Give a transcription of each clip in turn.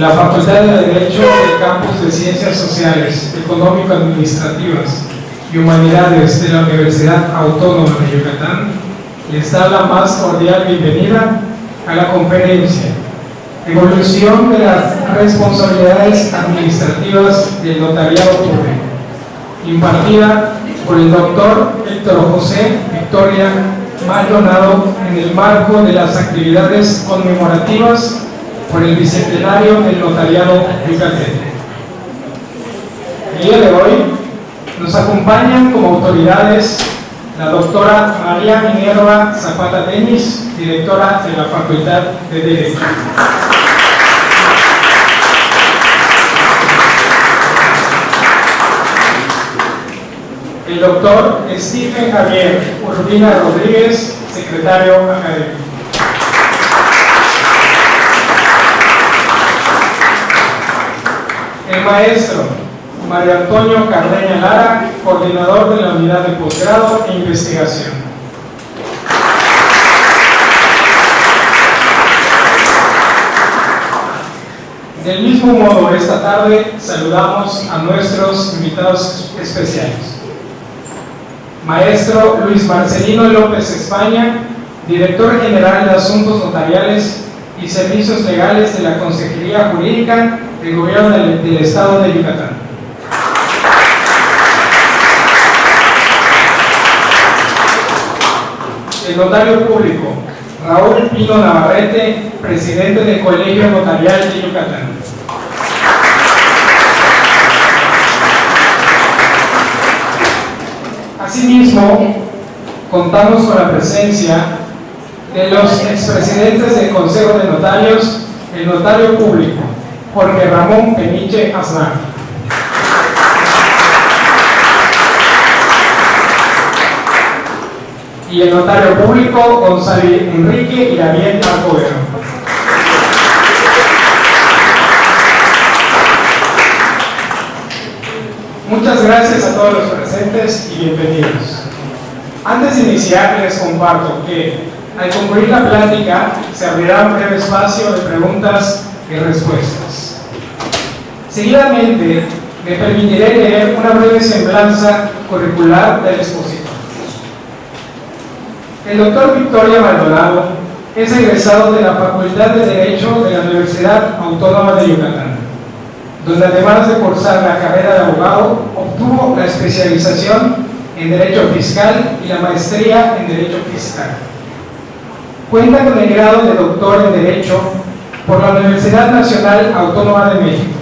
la Facultad de Derecho del Campus de Ciencias Sociales, Económico-Administrativas y Humanidades de la Universidad Autónoma de Yucatán les da la más cordial bienvenida a la conferencia Evolución de las responsabilidades administrativas del notariado público, impartida por el doctor Héctor José Victoria Maldonado en el marco de las actividades conmemorativas por el bicentenario del notariado yucateco. El día de hoy nos acompañan como autoridades la doctora María Minerva Zapata Denis, directora de la Facultad de Derecho. El doctor Stephen Javier Urbina Rodríguez, secretario académico. El maestro Mario Antonio Cardeña Lara, coordinador de la unidad de posgrado e investigación. Del mismo modo, esta tarde saludamos a nuestros invitados especiales. Maestro Luis Marcelino López España, director general de Asuntos Notariales y Servicios Legales de la Consejería Jurídica del Gobierno del Estado de Yucatán. El notario público Raúl Pino Navarrete, presidente del Colegio Notarial de Yucatán. Asimismo, contamos con la presencia de los expresidentes del Consejo de Notarios, el notario público Jorge Ramón Peniche Aznar, y el notario público Gonzalo Enrique Iraviel Alcover. Muchas gracias a todos los presentes y bienvenidos. Antes de iniciar, les comparto que al concluir la plática se abrirá un breve espacio de preguntas y respuestas. Seguidamente, me permitiré leer una breve semblanza curricular del expositor. El doctor Victoria Maldonado es egresado de la Facultad de Derecho de la Universidad Autónoma de Yucatán, donde además de cursar la carrera de abogado, obtuvo la especialización en Derecho Fiscal y la maestría en Derecho Fiscal. Cuenta con el grado de doctor en Derecho por la Universidad Nacional Autónoma de México.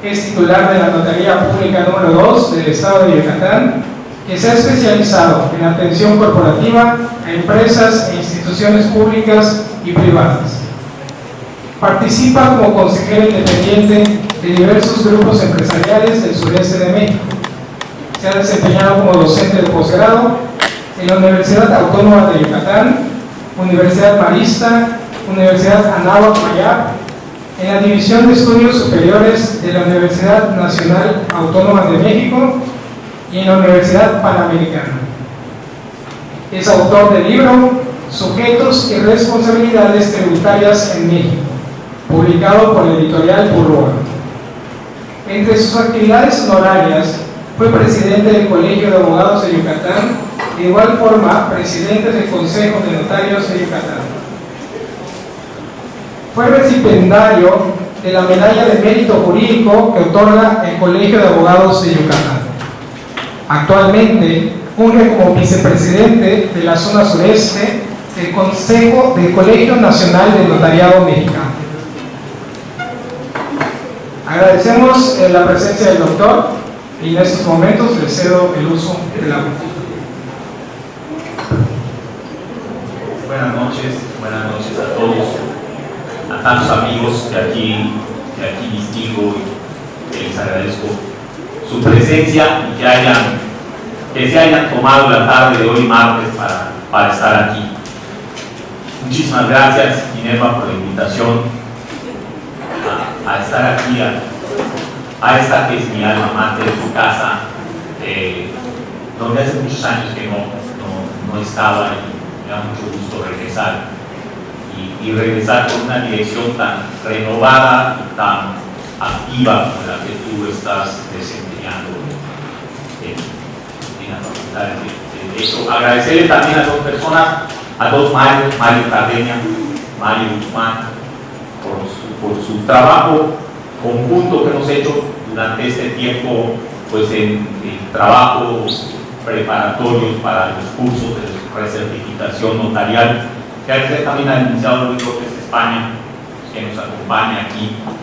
Es titular de la Notaría Pública número 2 del Estado de Yucatán, que se ha especializado en atención corporativa a empresas e instituciones públicas y privadas. Participa como consejero independiente de diversos grupos empresariales del sureste de México. Se ha desempeñado como docente de posgrado en la Universidad Autónoma de Yucatán, Universidad Marista, Universidad Anáhuac Mayap, en la División de Estudios Superiores de la Universidad Nacional Autónoma de México y en la Universidad Panamericana. Es autor del libro Sujetos y Responsabilidades Tributarias en México, publicado por la editorial Burroa. Entre sus actividades honorarias, fue presidente del Colegio de Abogados de Yucatán, de igual forma, presidente del Consejo de Notarios de Yucatán. Fue recipiendario de la Medalla de Mérito Jurídico que otorga el Colegio de Abogados de Yucatán. Actualmente, funge como vicepresidente de la zona sureste del Consejo del Colegio Nacional del Notariado Mexicano. Agradecemos la presencia del doctor y en estos momentos le cedo el uso de la voz. Buenas noches a todos, a tantos amigos que aquí distingo y que les agradezco su presencia y que se hayan tomado la tarde de hoy martes para estar aquí. Muchísimas gracias, Minerva, por la invitación a estar aquí, a esta que es mi alma mater, su casa, donde hace muchos años que no estaba y me da mucho gusto regresar y regresar con una dirección tan renovada y tan activa como la que tú estás desempeñando en la Facultad de Derecho. Agradecerle también a dos personas, a dos Mario Cardeña, Mario Guzmán, por su trabajo conjunto que hemos hecho durante este tiempo, pues en trabajos preparatorios para los cursos de recertificación notarial. Agradecer también al licenciado Luis López de España, que nos acompaña aquí como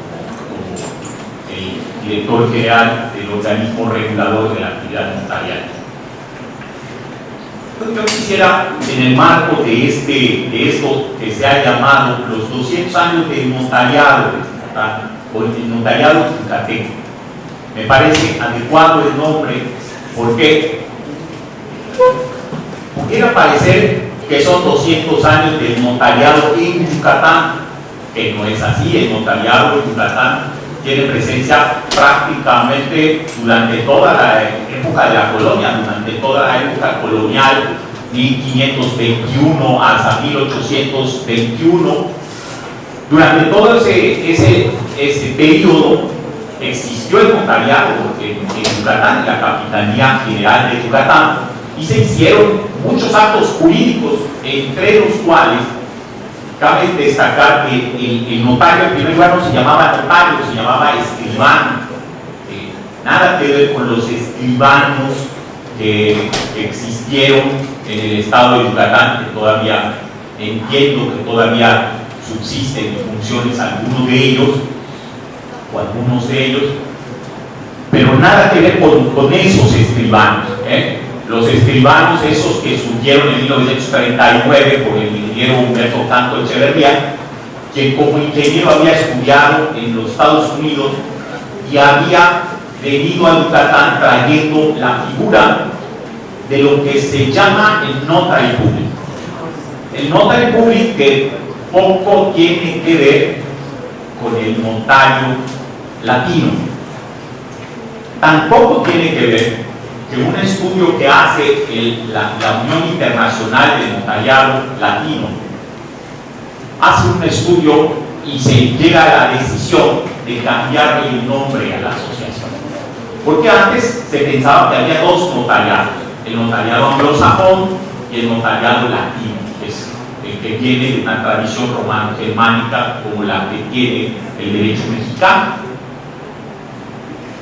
el director general del organismo regulador de la actividad notarial. Entonces, yo quisiera, en el marco de esto que se ha llamado los 200 años del notariado, o el notariado yucateco, me parece adecuado el nombre, porque pudiera parecer que son 200 años del notariado en Yucatán, que no es así. El notariado en Yucatán tiene presencia prácticamente durante toda la época de la colonia, durante toda la época colonial, 1521 hasta 1821. Durante todo ese periodo existió el notariado en Yucatán, en la Capitanía General de Yucatán, y se hicieron muchos actos jurídicos, entre los cuales cabe destacar que el notario en primer lugar no se llamaba notario, se llamaba escribano. Nada que ver con los escribanos que existieron en el estado de Yucatán, que todavía entiendo que todavía subsisten funciones algunos de ellos, o algunos de ellos, pero nada que ver con esos escribanos. Los escribanos, esos que surgieron en 1939 por el ingeniero Humberto Canto Echeverría, quien como ingeniero había estudiado en los Estados Unidos y había venido a Yucatán trayendo la figura de lo que se llama el notary public. El notary public, que poco tiene que ver con el notario latino. Tampoco tiene que ver que un estudio que hace la Unión Internacional de Notariado Latino hace un estudio y se llega a la decisión de cambiarle el nombre a la asociación. Porque antes se pensaba que había dos notariados, el notariado anglosajón y el notariado latino, que es el que viene de una tradición romano-germánica como la que tiene el derecho mexicano.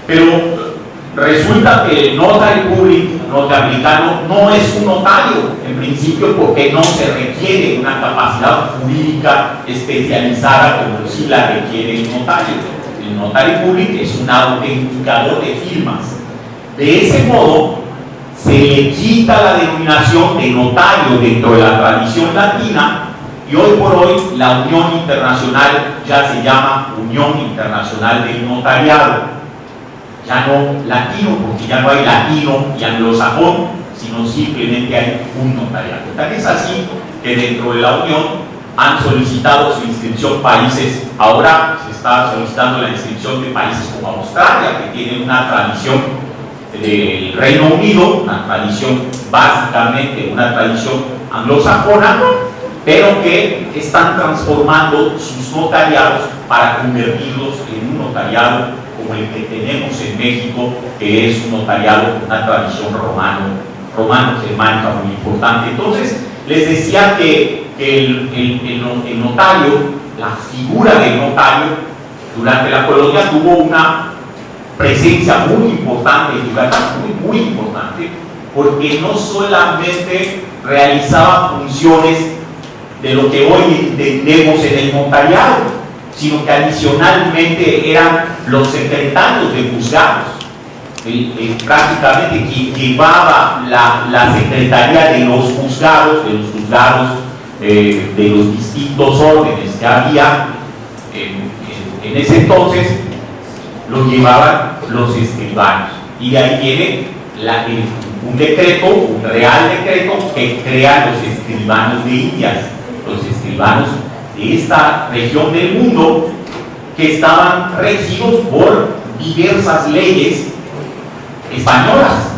Pero resulta que el notary public norteamericano no es un notario, en principio, porque no se requiere una capacidad jurídica especializada como sí la requiere el notario. El notary public es un autenticador de firmas. De ese modo, se le quita la denominación de notario dentro de la tradición latina, y hoy por hoy la Unión Internacional ya se llama Unión Internacional del Notariado. Ya no latino, porque ya no hay latino y anglosajón, sino simplemente hay un notariado. Tal es así que dentro de la Unión han solicitado su inscripción países. Ahora se está solicitando la inscripción de países como Australia, que tiene una tradición del Reino Unido, una tradición básicamente una tradición anglosajona, pero que están transformando sus notariados para convertirlos en un notariado como el que tenemos en México, que es un notariado con una tradición romano-germánica muy importante. Entonces, les decía que el notario, la figura del notario, durante la colonia tuvo una presencia muy importante en Yucatán, muy importante, porque no solamente realizaba funciones de lo que hoy entendemos en el notariado, sino que adicionalmente eran los secretarios de juzgados, prácticamente quien llevaba la secretaría de los juzgados, de los distintos órdenes que había en ese entonces, los llevaban los escribanos. Y de ahí viene un decreto, un real decreto que crea los escribanos de Indias, los escribanos de esta región del mundo, que estaban regidos por diversas leyes españolas.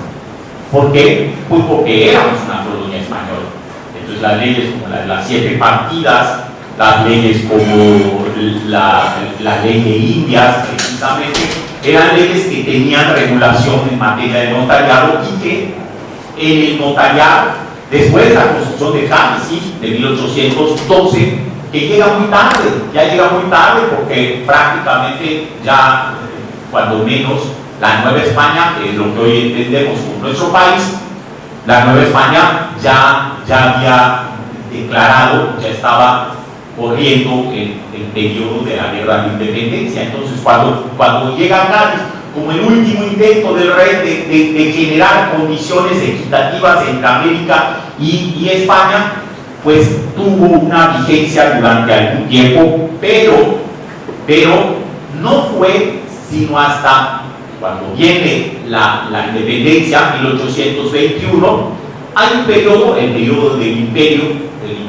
¿Por qué? Pues porque éramos una colonia española. Entonces las leyes como las 7 partidas, las leyes como la ley de Indias, precisamente, eran leyes que tenían regulación en materia de notariado y que en el notariado, después de la Constitución de Cádiz, de 1812, que llega muy tarde, ya llega muy tarde porque prácticamente ya, cuando menos, la Nueva España, que es lo que hoy entendemos como nuestro país, la Nueva España ya había declarado, ya estaba corriendo el periodo de la Guerra de Independencia. Entonces, cuando llega a Cádiz, como el último intento del rey de generar condiciones equitativas entre América y España, pues tuvo una vigencia durante algún tiempo, pero no fue sino hasta cuando viene la independencia, 1821, hay un periodo, el periodo del imperio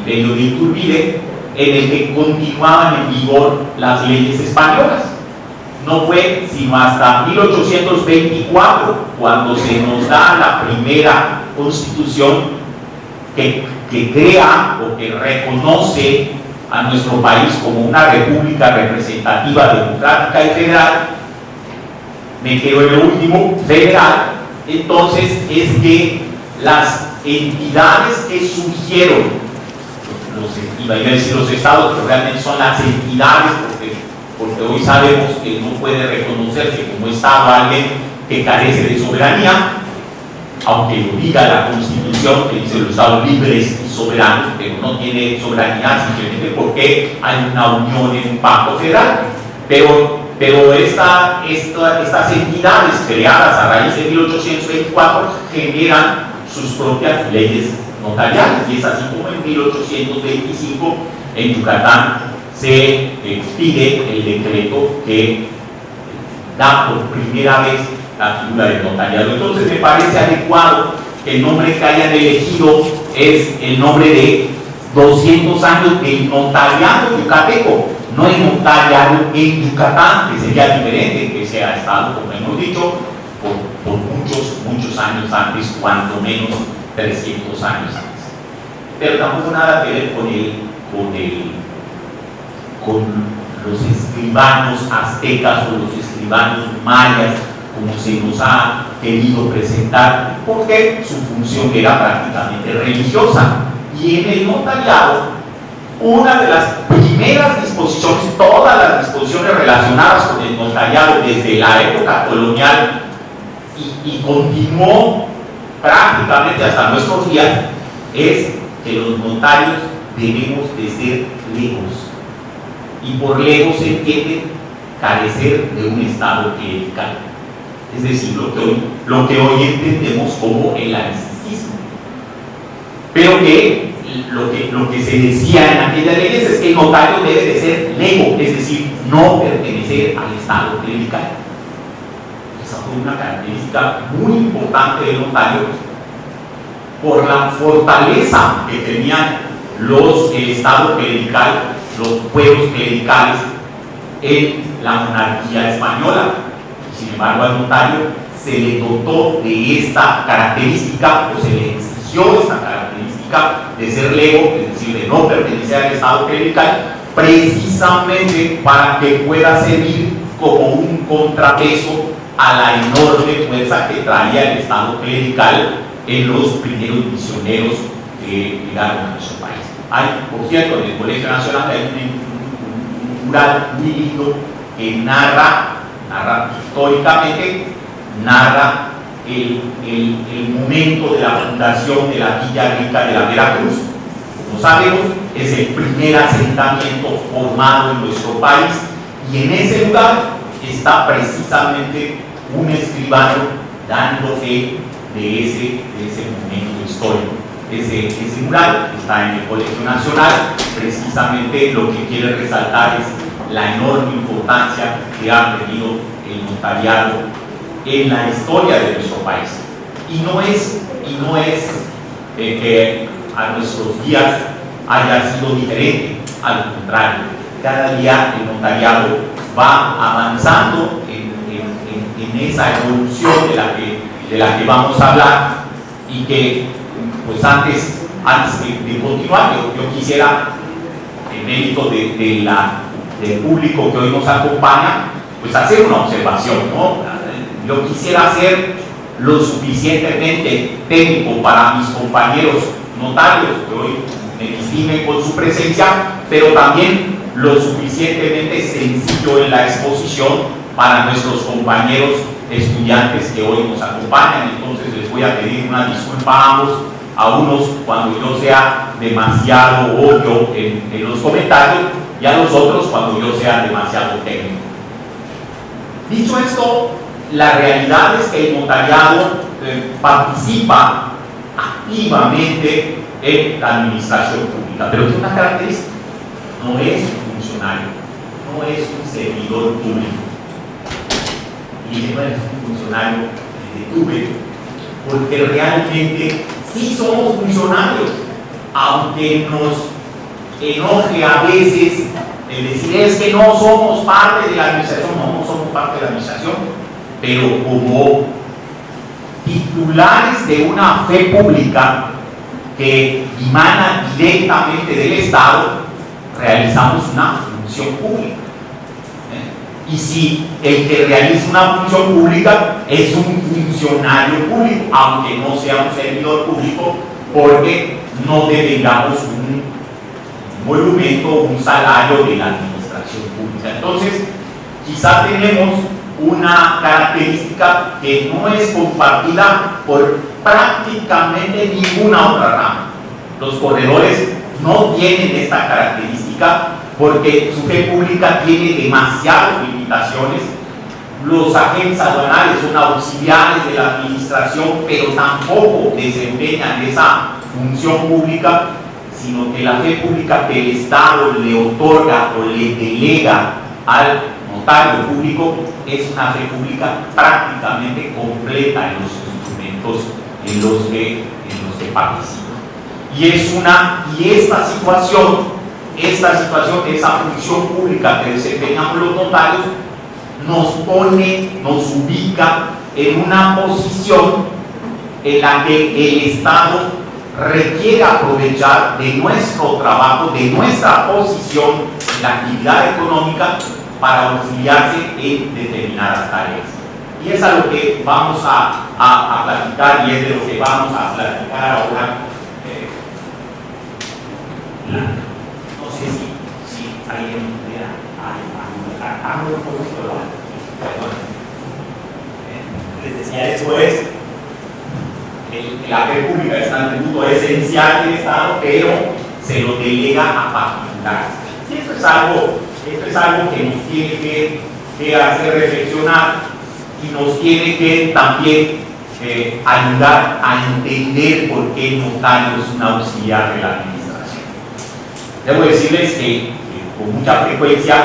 de Iturbide, en el que continuaban en vigor las leyes españolas. No fue sino hasta 1824 cuando se nos da la primera constitución que crea o que reconoce a nuestro país como una república representativa, democrática y federal. Me quedo en lo último, federal. Entonces es que las entidades que surgieron, iba a decir los estados, pero realmente son las entidades, porque hoy sabemos que no puede reconocerse como estado alguien que carece de soberanía, aunque lo diga la Constitución, que dice los estados libres y soberanos, pero no tiene soberanía simplemente porque hay una unión en un pacto federal. Pero estas entidades creadas a raíz de 1824 generan sus propias leyes notariales, y es así como en 1825 en Yucatán se expide el decreto que da por primera vez la figura del notariado. Entonces me parece adecuado que el nombre que hayan elegido es el nombre de 200 años del notariado yucateco, no el notariado en Yucatán, que sería diferente, que se ha estado, como hemos dicho, por muchos años antes, cuando menos 300 años antes. Pero tampoco nada que ver con los escribanos aztecas o los escribanos mayas, como se nos ha querido presentar, porque su función era prácticamente religiosa. Y en el notariado, una de las primeras disposiciones, todas las disposiciones relacionadas con el notariado desde la época colonial y continuó prácticamente hasta nuestros días, es que los notarios debemos de ser legos. Y por legos se entiende carecer de un estado clerical, es decir, lo que hoy entendemos como el laicismo. Pero que lo que se decía en aquellas leyes es que el notario debe de ser lego, es decir, no pertenecer al estado clerical. Esa fue una característica muy importante del notario por la fortaleza que tenían el estado clerical, los pueblos clericales en la monarquía española. Sin embargo, al notario se le dotó de esta característica, o se le exigió esta característica de ser lego, es decir, de no pertenecer al estado clerical, precisamente para que pueda servir como un contrapeso a la enorme fuerza que traía el estado clerical en los primeros misioneros que llegaron a nuestro país. Por cierto, en el Colegio Nacional hay un mural muy lindo que narra históricamente, narra el momento de la fundación de la Villa Rica de la Veracruz. Como sabemos, es el primer asentamiento formado en nuestro país, y en ese lugar está precisamente un escribano dando fe de ese momento histórico. Ese mural está en el Colegio Nacional. Precisamente lo que quiere resaltar es la enorme importancia que ha tenido el notariado en la historia de nuestro país. Y no es que a nuestros días haya sido diferente, al contrario, cada día el notariado va avanzando en esa evolución de la que vamos a hablar, y que pues antes de continuar yo quisiera en mérito del público que hoy nos acompaña, pues hacer una observación, ¿no? Yo quisiera ser lo suficientemente técnico para mis compañeros notarios que hoy me distinguen con su presencia, pero también lo suficientemente sencillo en la exposición para nuestros compañeros estudiantes que hoy nos acompañan. Entonces les voy a pedir una disculpa a unos cuando yo sea demasiado obvio en los comentarios y a los otros cuando yo sea demasiado técnico. Dicho esto, la realidad es que el notariado participa activamente en la administración pública, pero tiene una característica: no es un funcionario, no es un servidor público. Y no es un funcionario de tuve, porque realmente sí somos funcionarios, aunque nos enoje a veces el decir es que no somos parte de la administración. No somos parte de la administración, pero como titulares de una fe pública que dimana directamente del Estado, realizamos una función pública. Y si el que realiza una función pública es un funcionario público, aunque no sea un servidor público, porque no devengamos un monumento, un salario de la administración pública. Entonces, quizá tenemos una característica que no es compartida por prácticamente ninguna otra rama. Los corredores no tienen esta característica porque su fe pública tiene demasiadas limitaciones. Los agentes aduanales son auxiliares de la administración, pero tampoco desempeñan esa función pública, sino que la fe pública que el Estado le otorga o le delega al notario público es una fe pública prácticamente completa en los instrumentos en los que participa. Y esta situación, esa función pública que desempeñamos los notarios, nos ubica en una posición en la que el Estado requiere aprovechar de nuestro trabajo, de nuestra posición en la actividad económica para auxiliarse en determinadas tareas. Y es a lo que vamos a platicar, y es de lo que vamos a platicar ahora. No sé si alguien les decía, eso es la fe pública, es un tributo esencial del Estado, pero se lo delega a particulares. Y esto es algo que nos tiene que hacer reflexionar y nos tiene que también ayudar a entender por qué el notario es un auxiliar de la administración. Debo decirles que con mucha frecuencia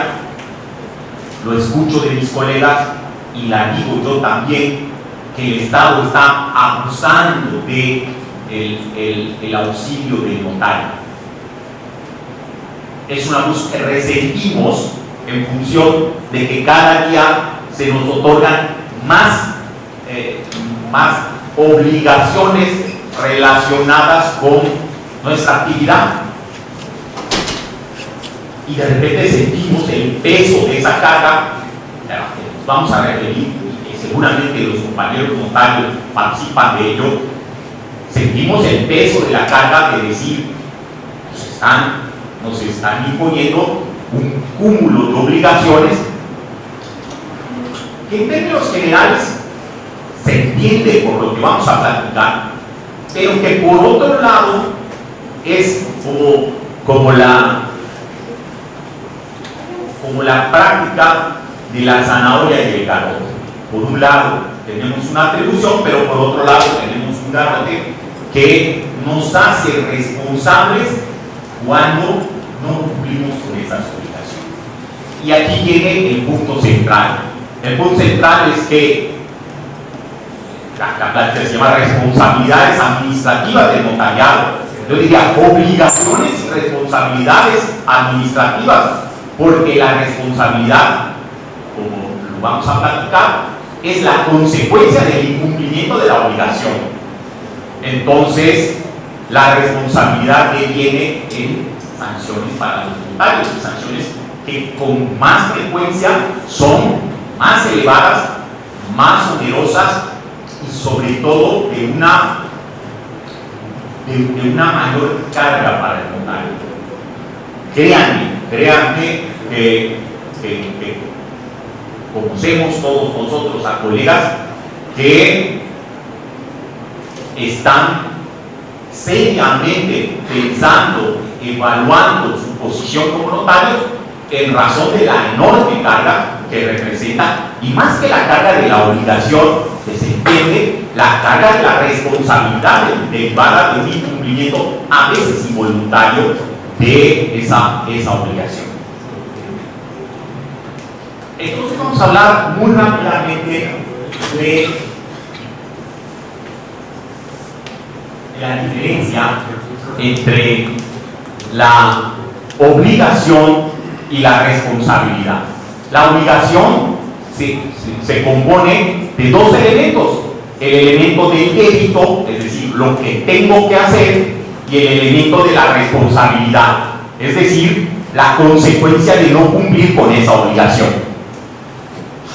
lo escucho de mis colegas y la digo yo también, que el Estado está abusando del auxilio del notario. Es un abuso que resentimos en función de que cada día se nos otorgan más obligaciones relacionadas con nuestra actividad. Y de repente sentimos el peso de esa carga, vamos a referir, y seguramente los compañeros notarios participan de ello. Sentimos el peso de la carga de decir, nos están imponiendo un cúmulo de obligaciones que en términos generales se entiende por lo que vamos a platicar, pero que por otro lado es como la práctica de la zanahoria y el garrote. Por un lado tenemos una atribución, pero por otro lado tenemos un garrote que nos hace responsables cuando no cumplimos con esas obligaciones. Y aquí viene el punto central. El punto central es que la plática se llama responsabilidades administrativas del notariado. Yo diría obligaciones y responsabilidades administrativas, porque la responsabilidad, como lo vamos a platicar, es la consecuencia del incumplimiento de la obligación. Entonces, la responsabilidad que viene en sanciones para los notarios, sanciones que con más frecuencia son más elevadas, más onerosas y sobre todo de una mayor carga para el notario. Créanme que conocemos todos nosotros a colegas que están seriamente pensando, evaluando su posición como notarios en razón de la enorme carga que representa, y más que la carga de la obligación que se entiende, la carga de la responsabilidad derivada de un incumplimiento a veces involuntario de esa obligación. Entonces vamos a hablar muy rápidamente de la diferencia entre la obligación y la responsabilidad. La obligación se compone de dos elementos: el elemento del débito, es decir, lo que tengo que hacer, y el elemento de la responsabilidad, es decir, la consecuencia de no cumplir con esa obligación.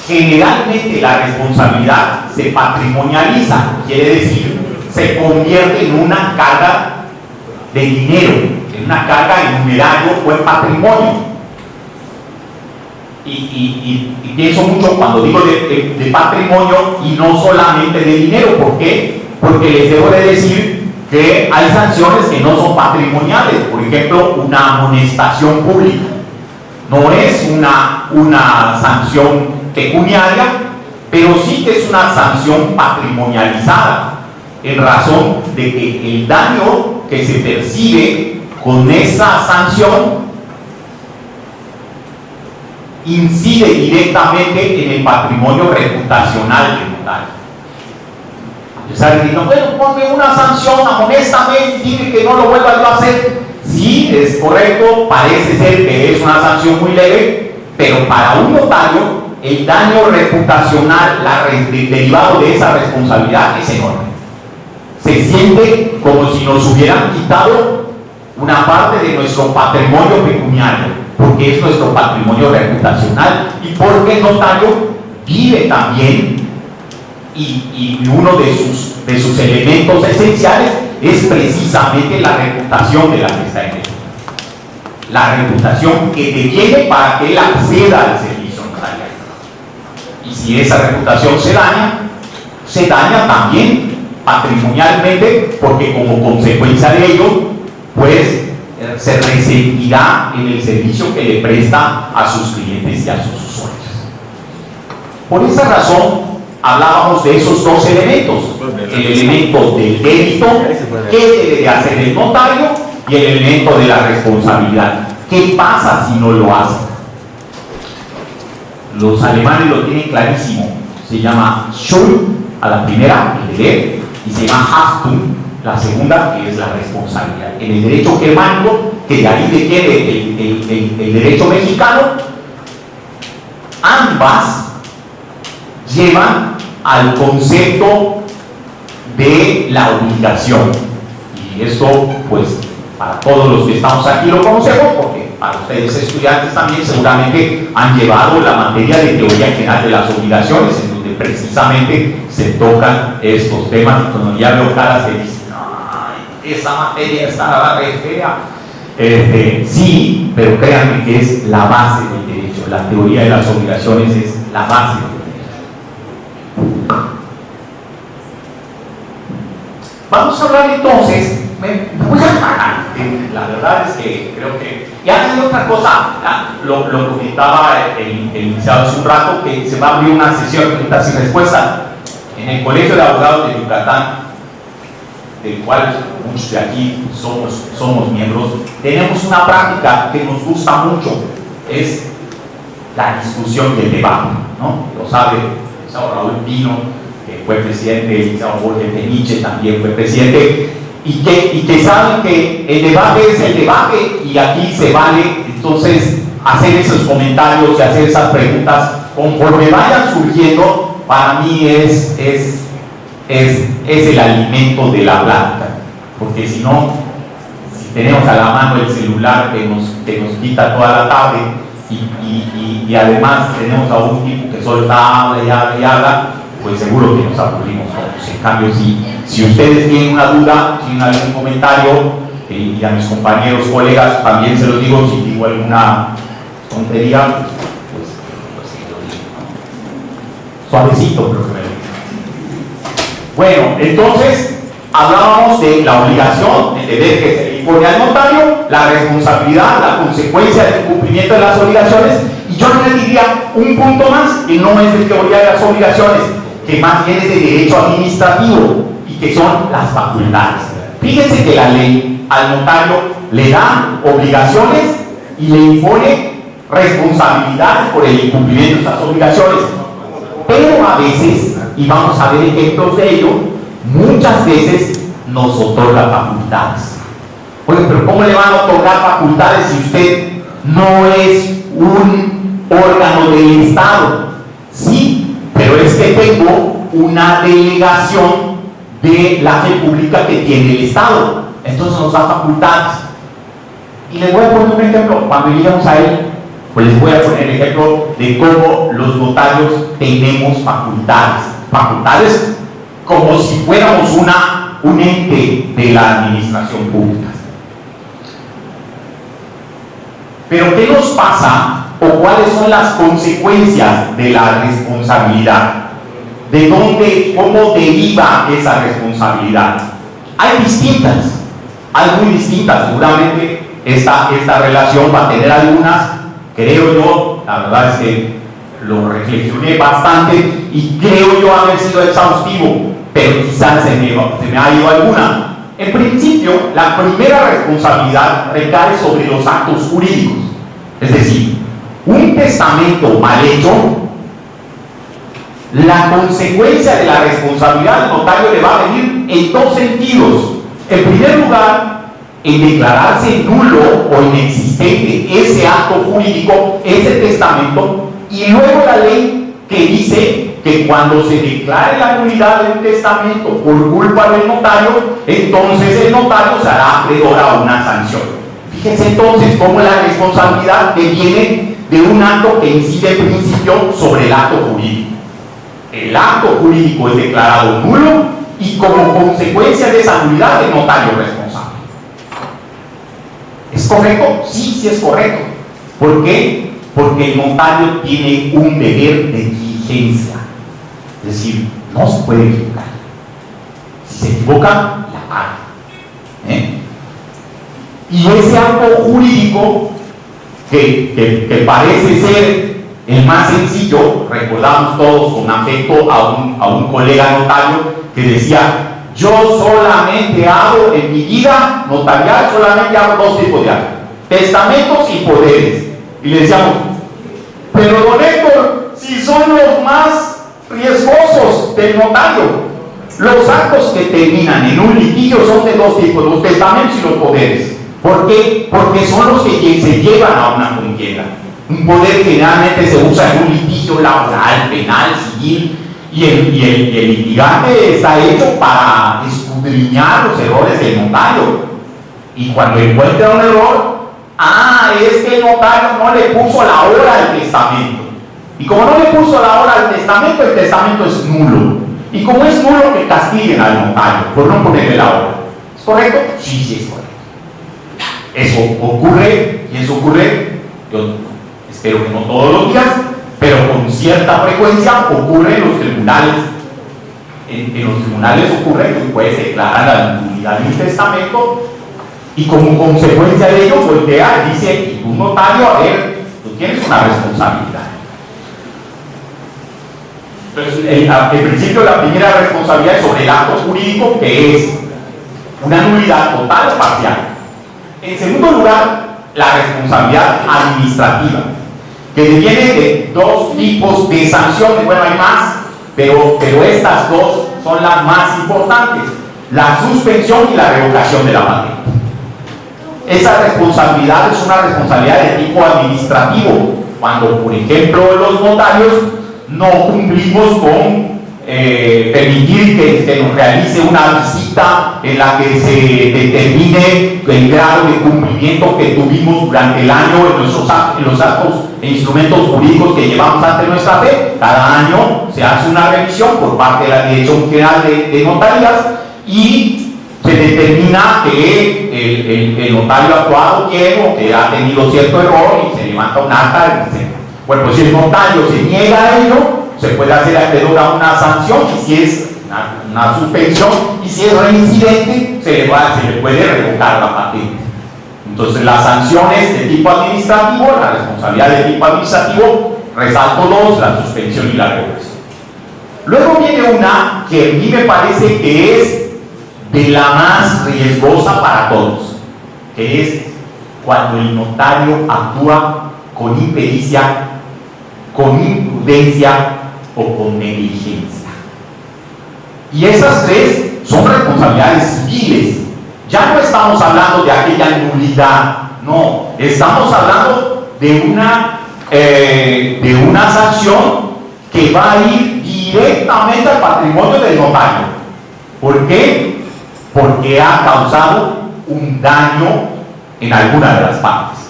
Generalmente la responsabilidad se patrimonializa, quiere decir, se convierte en una carga de dinero, en una carga en numerario o en patrimonio. Y pienso mucho cuando digo de patrimonio y no solamente de dinero. ¿Por qué? Porque les debo de decir que hay sanciones que no son patrimoniales. Por ejemplo, una amonestación pública no es una sanción pecuniaria, pero sí que es una sanción patrimonializada, en razón de que el daño que se percibe con esa sanción incide directamente en el patrimonio reputacional del notario. Empezar diciendo, bueno, ponme una sanción, amonéstame, dime que no lo vuelva yo a hacer. Sí, es correcto, parece ser que es una sanción muy leve, pero para un notario el daño reputacional derivado de esa responsabilidad es enorme. Se siente como si nos hubieran quitado una parte de nuestro patrimonio pecuniario, porque es nuestro patrimonio reputacional y porque el notario vive también, y uno de sus elementos esenciales es precisamente la reputación de la que está en él. La reputación que deviene para que él acceda al servicio notarial. Y si esa reputación se daña también patrimonialmente, porque como consecuencia de ello, pues se resentirá en el servicio que le presta a sus clientes y a sus usuarios. Por esa razón, hablábamos de esos dos elementos: el elemento del débito, qué debe de hacer el notario, y el elemento de la responsabilidad, qué pasa si no lo hace. Los alemanes lo tienen clarísimo: se llama Schuld a la primera, el deber, y se llama Haftung, la segunda, que es la responsabilidad. En el derecho germánico, que de ahí deviene el derecho mexicano, ambas llevan al concepto de la obligación. Y esto, pues, para todos los que estamos aquí lo conocemos, porque para ustedes estudiantes también seguramente han llevado la materia de teoría general de las obligaciones, en donde precisamente se tocan estos temas, y cuando ya veo caras de dicen, ay, esa materia está re fea. Sí, pero créanme que es la base del derecho. La teoría de las obligaciones es la base del derecho. Vamos a hablar entonces, me voy a parar. La verdad es que creo que ya hay otra cosa, lo comentaba el iniciado hace un rato, que se va a abrir una sesión de preguntas y respuestas en el Colegio de Abogados de Yucatán, del cual muchos de aquí somos miembros. Tenemos una práctica que nos gusta mucho, es la discusión y el debate, ¿no? Lo sabe el licenciado Raúl Pino, que fue presidente, el licenciado Jorge Peniche también fue presidente, y que saben que el debate es el debate, y aquí se vale entonces hacer esos comentarios y hacer esas preguntas conforme vayan surgiendo. Para mí es el alimento de la plática, porque si no, si tenemos a la mano el celular que nos quita toda la tarde y además tenemos a un tipo que solo habla y habla y habla, pues seguro que nos aburrimos todos. En cambio, si ustedes tienen una duda, tienen algún comentario, y a mis compañeros, colegas, también se los digo, si digo alguna tontería, pues lo digo, ¿no? Suavecito, pero que me lo digan. Bueno, entonces hablábamos de la obligación, el deber que se le impone al notario, la responsabilidad, la consecuencia del cumplimiento de las obligaciones, y yo le diría un punto más, que no es de teoría de las obligaciones, que más bien es de derecho administrativo, y que son las facultades. Fíjense que la ley al notario le da obligaciones y le impone responsabilidades por el incumplimiento de esas obligaciones, pero a veces, y vamos a ver ejemplos de ello, muchas veces nos otorga facultades. Oye, pero ¿cómo le van a otorgar facultades si usted no es un órgano del Estado? Sí, pero es que tengo una delegación de la fe pública que tiene el Estado, entonces nos da facultades. Y les voy a poner un ejemplo, cuando lleguemos a él, pues les voy a poner el ejemplo de cómo los notarios tenemos facultades como si fuéramos un ente de la administración pública. Pero ¿qué nos pasa o cuáles son las consecuencias de la responsabilidad? ¿De dónde, cómo deriva esa responsabilidad? Hay muy distintas, seguramente esta relación va a tener algunas, creo yo, la verdad es que lo reflexioné bastante y creo yo haber sido exhaustivo, pero quizás se me ha ido alguna. En principio, la primera responsabilidad recae sobre los actos jurídicos, es decir, un testamento mal hecho, la consecuencia de la responsabilidad del notario le va a venir en dos sentidos. En primer lugar, en declararse nulo o inexistente ese acto jurídico, ese testamento, y luego la ley que dice que cuando se declare la nulidad de un testamento por culpa del notario, entonces el notario se hará acreedor a una sanción. Fíjense entonces cómo la responsabilidad deviene de un acto que incide en principio sobre el acto jurídico. El acto jurídico es declarado nulo y como consecuencia de esa nulidad el notario es responsable. ¿Es correcto? Sí es correcto. ¿Por qué? Porque el notario tiene un deber de diligencia. Es decir, no se puede equivocar. Si se equivoca, la paga. Y ese acto jurídico que parece ser el más sencillo, recordamos todos con afecto a un colega notario que decía: yo solamente hago en mi vida notarial, solamente hago dos tipos de actos: testamentos y poderes. Y le decíamos: pero don Héctor, si son los más riesgosos del notario, los actos que terminan en un litigio son de dos tipos: los testamentos y los poderes. ¿Por qué? Porque son los que se llevan a una contienda. Un poder generalmente se usa en un litigio laboral, penal, civil, y el litigante está hecho para escudriñar los errores del notario. Y cuando encuentra un error, es que el notario no le puso la hora al testamento. Y como no le puso la hora al testamento, el testamento es nulo. Y como es nulo, que castiguen al notario por no ponerle la hora. ¿Es correcto? Sí es correcto. Eso ocurre, y eso ocurre, yo espero que no todos los días, pero con cierta frecuencia ocurre en los tribunales. En los tribunales ocurre que puedes declarar la nulidad de un testamento y como consecuencia de ello voltea y dice: un notario, a ver, tú tienes una responsabilidad. Entonces, en principio, la primera responsabilidad es sobre el acto jurídico, que es una nulidad total o parcial. En segundo lugar, la responsabilidad administrativa, que viene de dos tipos de sanciones. Bueno, hay más, pero estas dos son las más importantes: la suspensión y la revocación de la patente. Esa responsabilidad es una responsabilidad de tipo administrativo, cuando, por ejemplo, los notarios no cumplimos con permitir que se nos realice una visita cita en la que se determine el grado de cumplimiento que tuvimos durante el año en los actos e instrumentos jurídicos que llevamos ante nuestra fe. Cada año se hace una revisión por parte de la Dirección General de Notarías y se determina que el notario ha actuado bien o que ha tenido cierto error y se levanta un acta, etc. Bueno, pues si el notario se niega a ello, se puede hacer acreedora una sanción, y si es una suspensión, y si es reincidente, se le puede revocar la patente. Entonces, las sanciones de tipo administrativo, la responsabilidad de tipo administrativo, resalto dos: la suspensión y la revocación. Luego viene una que a mí me parece que es de la más riesgosa para todos, que es cuando el notario actúa con impericia, con imprudencia o con negligencia. Y esas tres son responsabilidades civiles. Ya no estamos hablando de aquella nulidad, no, estamos hablando de una sanción que va a ir directamente al patrimonio del notario. ¿Por qué? Porque ha causado un daño en alguna de las partes,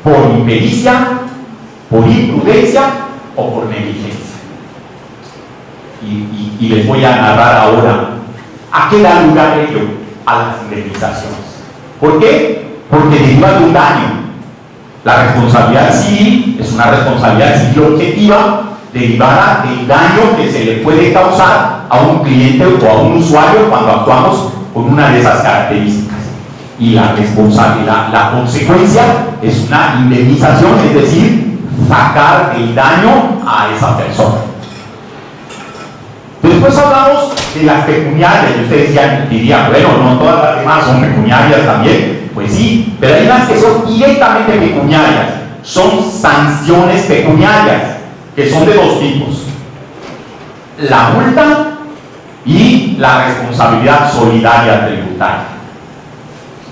por impericia, por imprudencia o por negligencia. Y les voy a narrar ahora a qué da lugar ello: a las indemnizaciones. ¿Por qué? Porque deriva de un daño. La responsabilidad civil es una responsabilidad civil objetiva derivada del daño que se le puede causar a un cliente o a un usuario cuando actuamos con una de esas características. Y la responsabilidad, la consecuencia es una indemnización, es decir, sacar el daño a esa persona. Después hablamos de las pecuniarias, y ustedes ya dirían, bueno, no todas las demás son pecuniarias también. Pues sí, pero hay unas que son directamente pecuniarias, son sanciones pecuniarias, que son de dos tipos: la multa y la responsabilidad solidaria tributaria.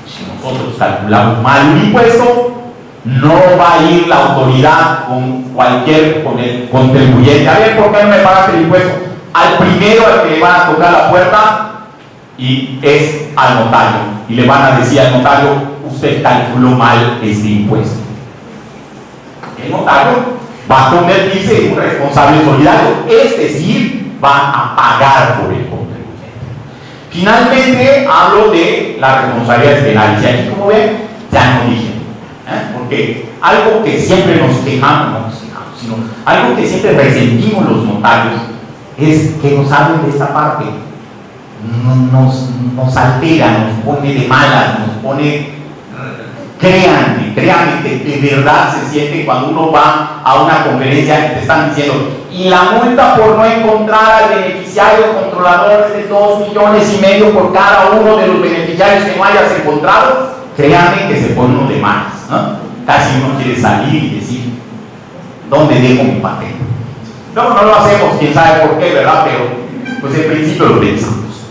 Si nosotros calculamos mal un impuesto, no va a ir la autoridad con el contribuyente: a ver, ¿por qué no me pagaste el impuesto? Al primero al que le van a tocar la puerta y es al notario, y le van a decir al notario: usted calculó mal este impuesto. El notario va a convertirse en un responsable solidario, es decir, va a pagar por el contribuyente. Finalmente hablo de las responsabilidades penales, y aquí, como ven, ya no dije, porque algo que siempre nos quejamos, sino algo que siempre resentimos los notarios, es que nos hablen de esta parte. Nos altera, nos pone de malas, nos pone... Créanme que de verdad se siente cuando uno va a una conferencia que te están diciendo: y la multa por no encontrar al beneficiario controlador es de 2,5 millones por cada uno de los beneficiarios que no hayas encontrado. Créanme que se pone uno de malas, ¿no? Casi uno quiere salir y decir: ¿dónde dejo mi papel? No lo hacemos, quién sabe por qué, ¿verdad? Pero pues en principio lo pensamos.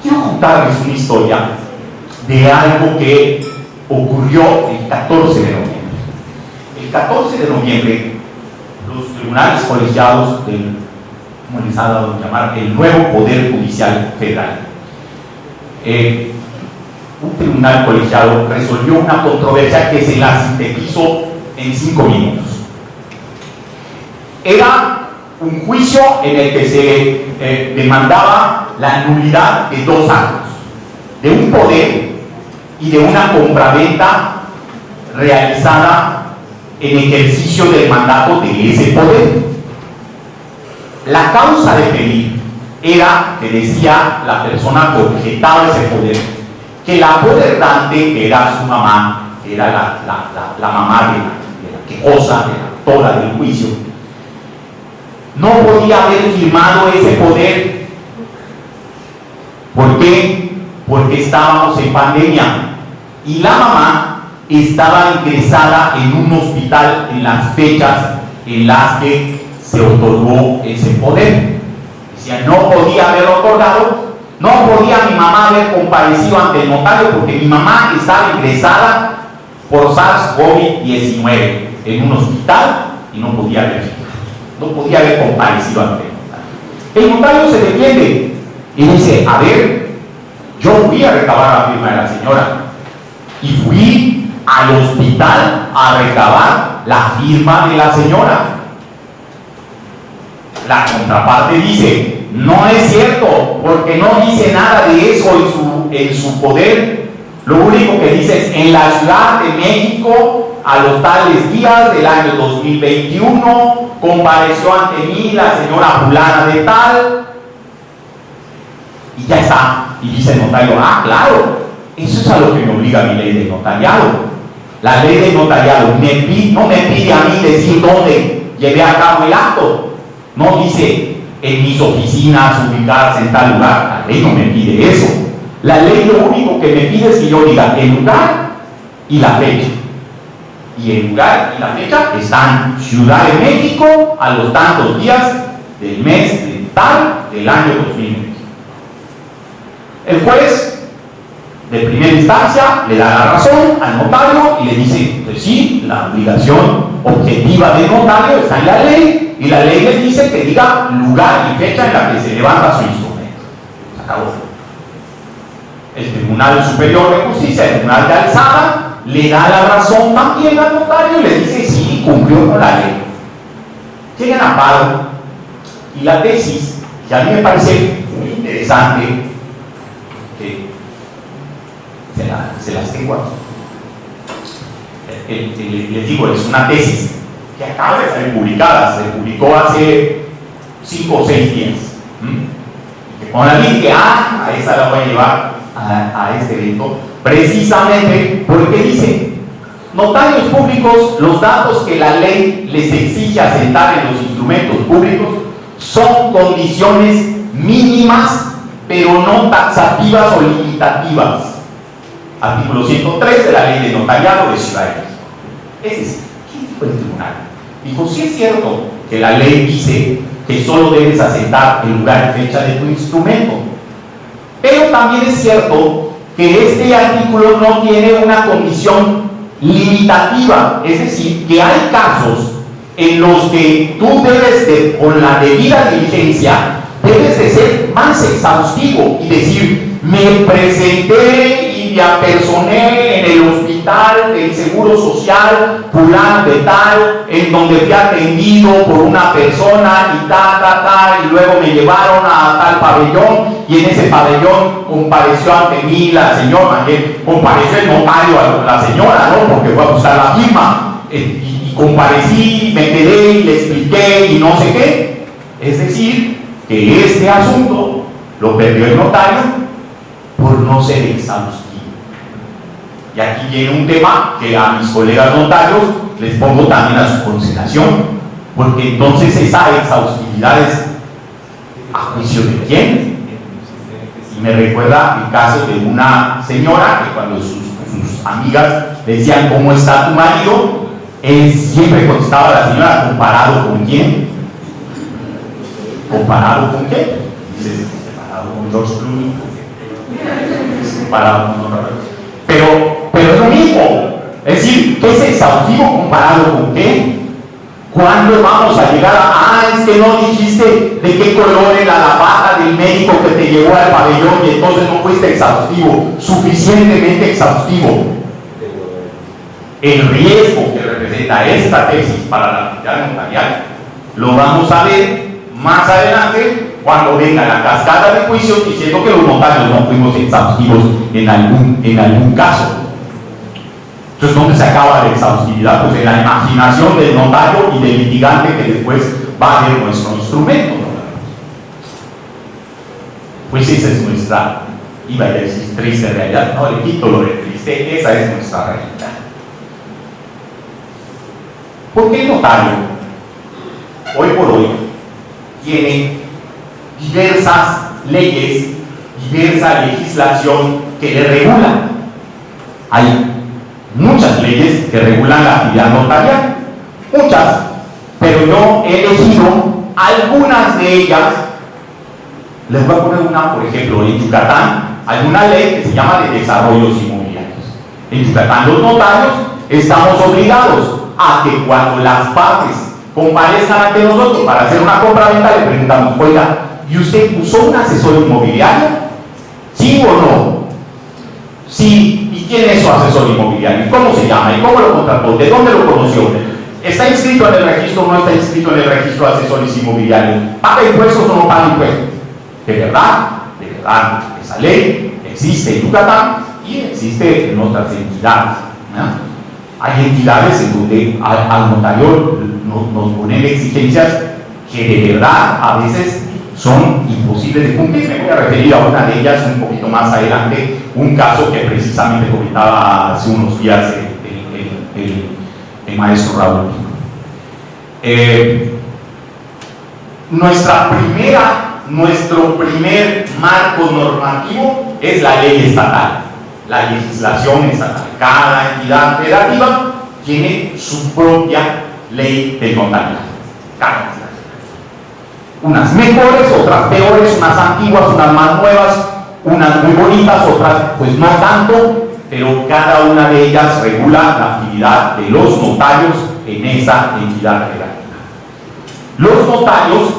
Quiero contarles una historia de algo que ocurrió el 14 de noviembre. El 14 de noviembre, los tribunales colegiados del, ¿cómo les ha dado a llamar?, el nuevo Poder Judicial Federal. Un tribunal colegiado resolvió una controversia que se la sintetizo en 5 minutos. Era un juicio en el que se demandaba la nulidad de 2 actos: de un poder y de una compraventa realizada en ejercicio del mandato de ese poder. La causa de pedir era, que decía la persona que objetaba ese poder, que la apoderdante, que era su mamá, que era la mamá de la quejosa, de la autora del juicio, no podía haber firmado ese poder. ¿Por qué? Porque estábamos en pandemia y la mamá estaba ingresada en un hospital en las fechas en las que se otorgó ese poder. Decía, no podía haberlo otorgado, no podía mi mamá haber comparecido ante el notario porque mi mamá estaba ingresada por SARS-CoV-19 en un hospital y no podía haber comparecido ante el notario. El notario se defiende Y dice, a ver, yo fui a recabar la firma de la señora y fui al hospital a recabar la firma de la señora. La contraparte dice, no es cierto, porque no dice nada de eso en su poder. Lo único que dice es, en la Ciudad de México, a los tales días del año 2021, compareció ante mí la señora fulana de tal, y ya está. Y dice el notario, ah, claro, eso es a lo que me obliga mi ley de notariado. La ley de notariado no me pide a mí decir dónde llevé a cabo el acto. No dice en mis oficinas ubicadas en tal lugar. La ley no me pide eso. La ley lo único que me pide es que yo diga el lugar y la fecha. Y el lugar y la fecha están Ciudad de México a los tantos días del mes de tal del año 2020. El juez de primera instancia le da la razón al notario y le dice, pues sí, la obligación objetiva del notario está en la ley, y la ley le dice que diga lugar y fecha en la que se levanta su instrumento. Se acabó. El Tribunal Superior de Justicia, el Tribunal de Alzada, le da la razón también al notario y le dice, sí, cumplió con la ley. Llegan a paro, y la tesis, que a mí me parece muy interesante, que se las tengo aquí. Les digo, es una tesis que acaba de ser publicada, se publicó hace 5 o 6 días. Que con la link que a esa la voy a llevar a este evento, precisamente porque dice, notarios públicos, los datos que la ley les exige asentar en los instrumentos públicos son condiciones mínimas, pero no taxativas o limitativas. Artículo 103 de la Ley de Notariado de Ciudad de México. Es decir, ¿qué dijo el tribunal? Dijo, sí es cierto que la ley dice que solo debes asentar el lugar y fecha de tu instrumento, pero también es cierto que este artículo no tiene una condición limitativa, es decir, que hay casos en los que tú debes de, con la debida diligencia, debes de ser más exhaustivo y decir, me presenté y me apersoné en el hospital del Seguro Social fulano de tal, en donde fui atendido por una persona y y luego me llevaron a tal pabellón, y en ese pabellón compareció ante mí la señora, compareció el notario a la señora, ¿no? Porque fue a buscar la firma, y comparecí, me quedé y le expliqué y no sé qué. Es decir, que este asunto lo perdió el notario por no ser exhaustivo. Y aquí viene un tema que a mis colegas notarios les pongo también a su consideración, porque entonces esa exhaustividad es a juicio de quién. Y me recuerda el caso de una señora que cuando sus amigas le decían ¿cómo está tu marido?, él siempre contestaba a la señora, ¿comparado con quién? ¿Comparado con qué? Dices, comparado con George Clooney, comparado con otra persona. Pero es lo mismo. Es decir, ¿qué es exhaustivo comparado con qué? ¿Cuándo vamos a llegar a, es que no dijiste de qué color era la bata del médico que te llevó al pabellón y entonces no fuiste exhaustivo, suficientemente exhaustivo? El riesgo que representa esta tesis para la actividad notarial lo vamos a ver más adelante cuando venga la cascada de juicios diciendo que los notarios no fuimos exhaustivos en algún caso. Entonces, ¿dónde se acaba la exhaustividad? Pues en la imaginación del notario y del litigante que después va a ver nuestro instrumento, ¿no? Pues esa es nuestra, iba a decir triste realidad, no le quito lo de triste, esa es nuestra realidad. ¿Por qué el notario, hoy por hoy, tiene diversas leyes, diversa legislación que le regulan? Hay muchas leyes que regulan la actividad notarial, muchas, pero yo he elegido algunas de ellas. Les voy a poner una, por ejemplo, en Yucatán hay una ley que se llama de desarrollos inmobiliarios. En Yucatán los notarios estamos obligados a que cuando las partes comparezcan ante nosotros para hacer una compra-venta le preguntamos, oiga, ¿Y usted usó un asesor inmobiliario? ¿Sí o no? Sí. ¿Y quién es su asesor inmobiliario? ¿Cómo se llama? ¿Y cómo lo contrató? ¿De dónde lo conoció? ¿Está inscrito en el registro o no está inscrito en el registro de asesores inmobiliarios? ¿Paga impuestos o no paga impuestos? De verdad, esa ley existe en Yucatán y existe en otras entidades, ¿no? Hay entidades en donde al notario nos ponen exigencias que de verdad a veces son imposibles de cumplir. Me voy a referir a una de ellas un poquito más adelante, un caso que precisamente comentaba hace unos días el maestro Raúl. Nuestro primer marco normativo es la ley estatal, la legislación estatal. Cada entidad federativa tiene su propia ley de notariado. Cada entidad. Unas mejores, otras peores, unas antiguas, unas más nuevas, unas muy bonitas, otras pues no tanto, pero cada una de ellas regula la actividad de los notarios en esa entidad federativa. Los notarios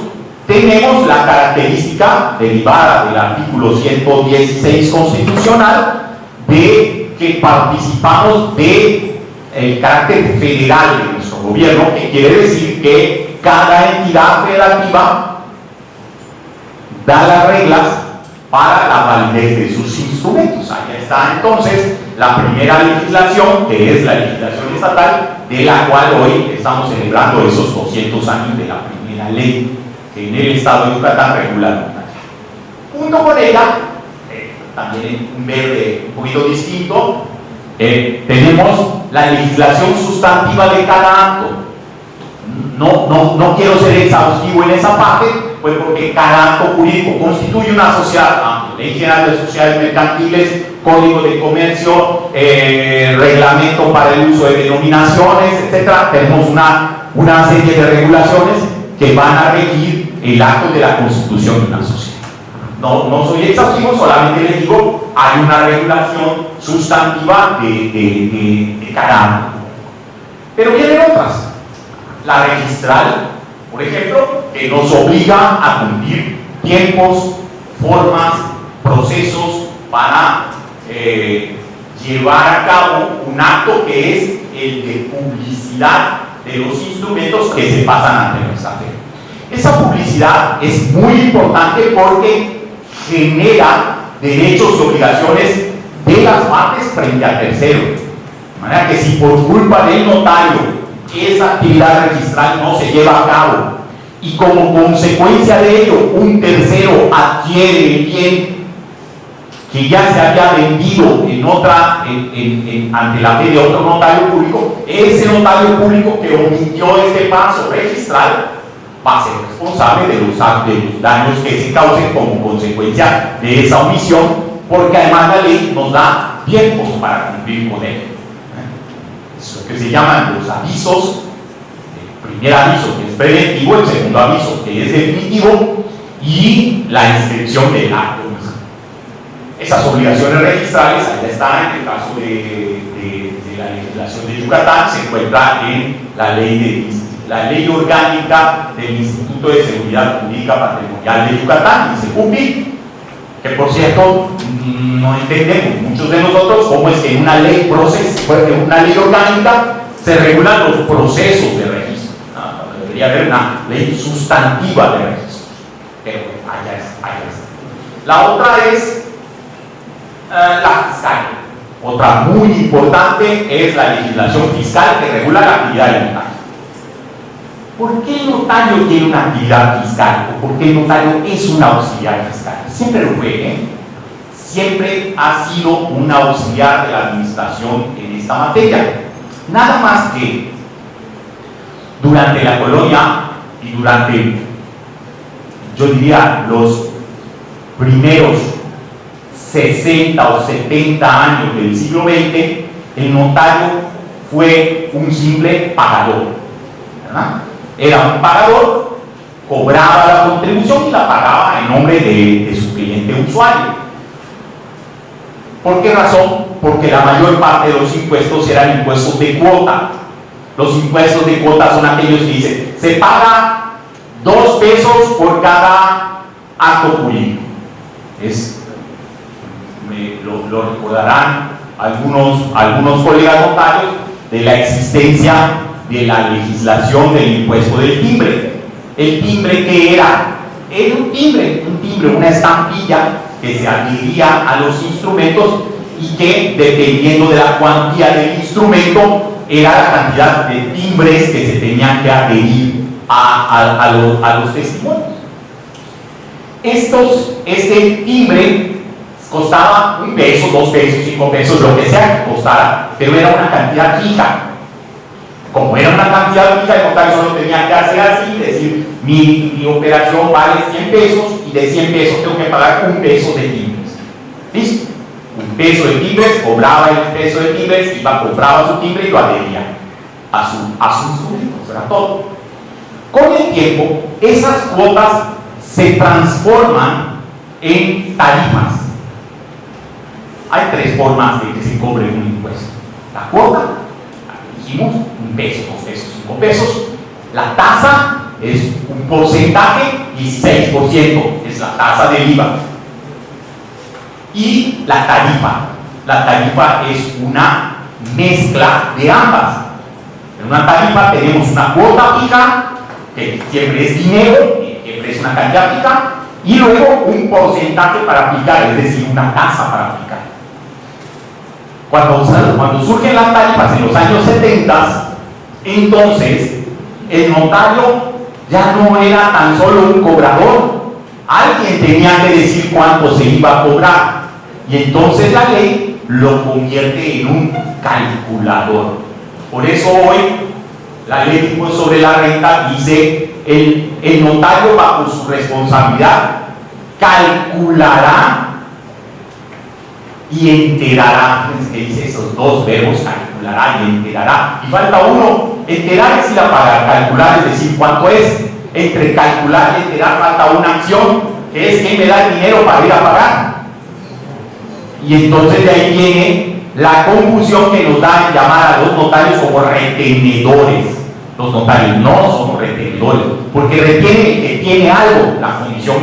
tenemos la característica derivada del artículo 116 constitucional de que participamos del carácter federal de nuestro gobierno, que quiere decir que cada entidad federativa da las reglas para la validez de sus instrumentos. Ahí está entonces la primera legislación, que es la legislación estatal, de la cual hoy estamos celebrando esos 200 años de la primera ley que en el estado de Yucatán regula el notariado. Junto con ella, también en un verde un poquito distinto, tenemos la legislación sustantiva de cada acto. No quiero ser exhaustivo en esa parte, pues porque cada acto jurídico constituye una sociedad, Ley General de Sociedades Mercantiles, Código de Comercio, Reglamento para el uso de denominaciones, etc. Tenemos una serie de regulaciones que van a regir el acto de la constitución de una sociedad. No soy exhaustivo, solamente les digo, hay una regulación sustantiva de cada acto. Pero vienen otras. La registral, por ejemplo, que nos obliga a cumplir tiempos, formas, procesos para llevar a cabo un acto que es el de publicidad de los instrumentos que se pasan ante nuestra fe. Esa publicidad es muy importante porque genera derechos y obligaciones de las partes frente al tercero. De manera que si por culpa del notario esa actividad registral no se lleva a cabo y como consecuencia de ello un tercero adquiere el bien que ya se había vendido ante la fe de otro notario público, ese notario público que omitió este paso registral va a ser responsable de los daños que se causen como consecuencia de esa omisión, porque además la ley nos da tiempos para cumplir con ello. Es lo que se llaman los avisos: el primer aviso, que es preventivo; el segundo aviso, que es definitivo; y la inscripción del acto. Esas obligaciones registrales, ahí están. En el caso de la legislación de Yucatán, se encuentra en la ley orgánica del Instituto de Seguridad Pública Patrimonial de Yucatán, dice CUPI, que por cierto no entendemos muchos de nosotros cómo es que en una ley orgánica se regulan los procesos de registro. Debería haber una ley sustantiva de registro, pero allá está. La otra es la fiscal. Otra muy importante es la legislación fiscal, que regula la actividad del notario. ¿Por qué el notario tiene una actividad fiscal? ¿O por qué el notario es un auxiliar fiscal? Siempre lo fue, siempre ha sido un auxiliar de la administración en esta materia. Nada más que durante la colonia y durante, yo diría, los primeros 60 o 70 años del siglo XX, el notario fue un simple pagador, ¿verdad? Era un pagador, cobraba la contribución y la pagaba en nombre de su cliente usuario. ¿Por qué razón? Porque la mayor parte de los impuestos eran impuestos de cuota. Los impuestos de cuota son aquellos que dicen: se paga 2 pesos por cada acto jurídico. Lo recordarán algunos colegas notarios de la existencia de la legislación del impuesto del timbre. ¿El timbre qué era? Era un timbre, una estampilla que se adhería a los instrumentos y que, dependiendo de la cuantía del instrumento, era la cantidad de timbres que se tenían que adherir a los testimonios. Este timbre costaba 1 peso, 2 pesos, 5 pesos, lo que sea que costara, pero era una cantidad fija. Como era una cantidad fija, el notario solo tenía que hacer así, decir, mi operación vale 100 pesos y de 100 pesos tengo que pagar 1 peso de timbres. ¿Listo? 1 peso de timbres, cobraba el peso de timbres, compraba su timbre y lo adhería a su instrumento. Eso era todo. Con el tiempo, esas cuotas se transforman en tarifas. Hay 3 formas de que se cobre un impuesto. La cuota, dijimos, 1 peso, 2 pesos, 5 pesos. La tasa es un porcentaje, 16%, es la tasa del IVA. Y la tarifa es una mezcla de ambas. En una tarifa tenemos una cuota fija, que siempre es dinero, que siempre es una cantidad fija, y luego un porcentaje para aplicar, es decir, una tasa para aplicar. Cuando surgen las tarifas en los años 70, entonces el notario ya no era tan solo un cobrador, alguien tenía que decir cuánto se iba a cobrar, y entonces la ley lo convierte en un calculador. Por eso hoy la ley de impuesto sobre la renta dice el notario, bajo su responsabilidad, calculará y enterará. Fíjense que dice esos 2 verbos, calculará y enterará. Y falta uno, enterar es ir a pagar, calcular es decir cuánto es. Entre calcular y enterar falta una acción, que es quién me da el dinero para ir a pagar. Y entonces de ahí viene la confusión que nos da en llamar a los notarios como retenedores. Los notarios no somos retenedores, porque retiene el que tiene algo. La condición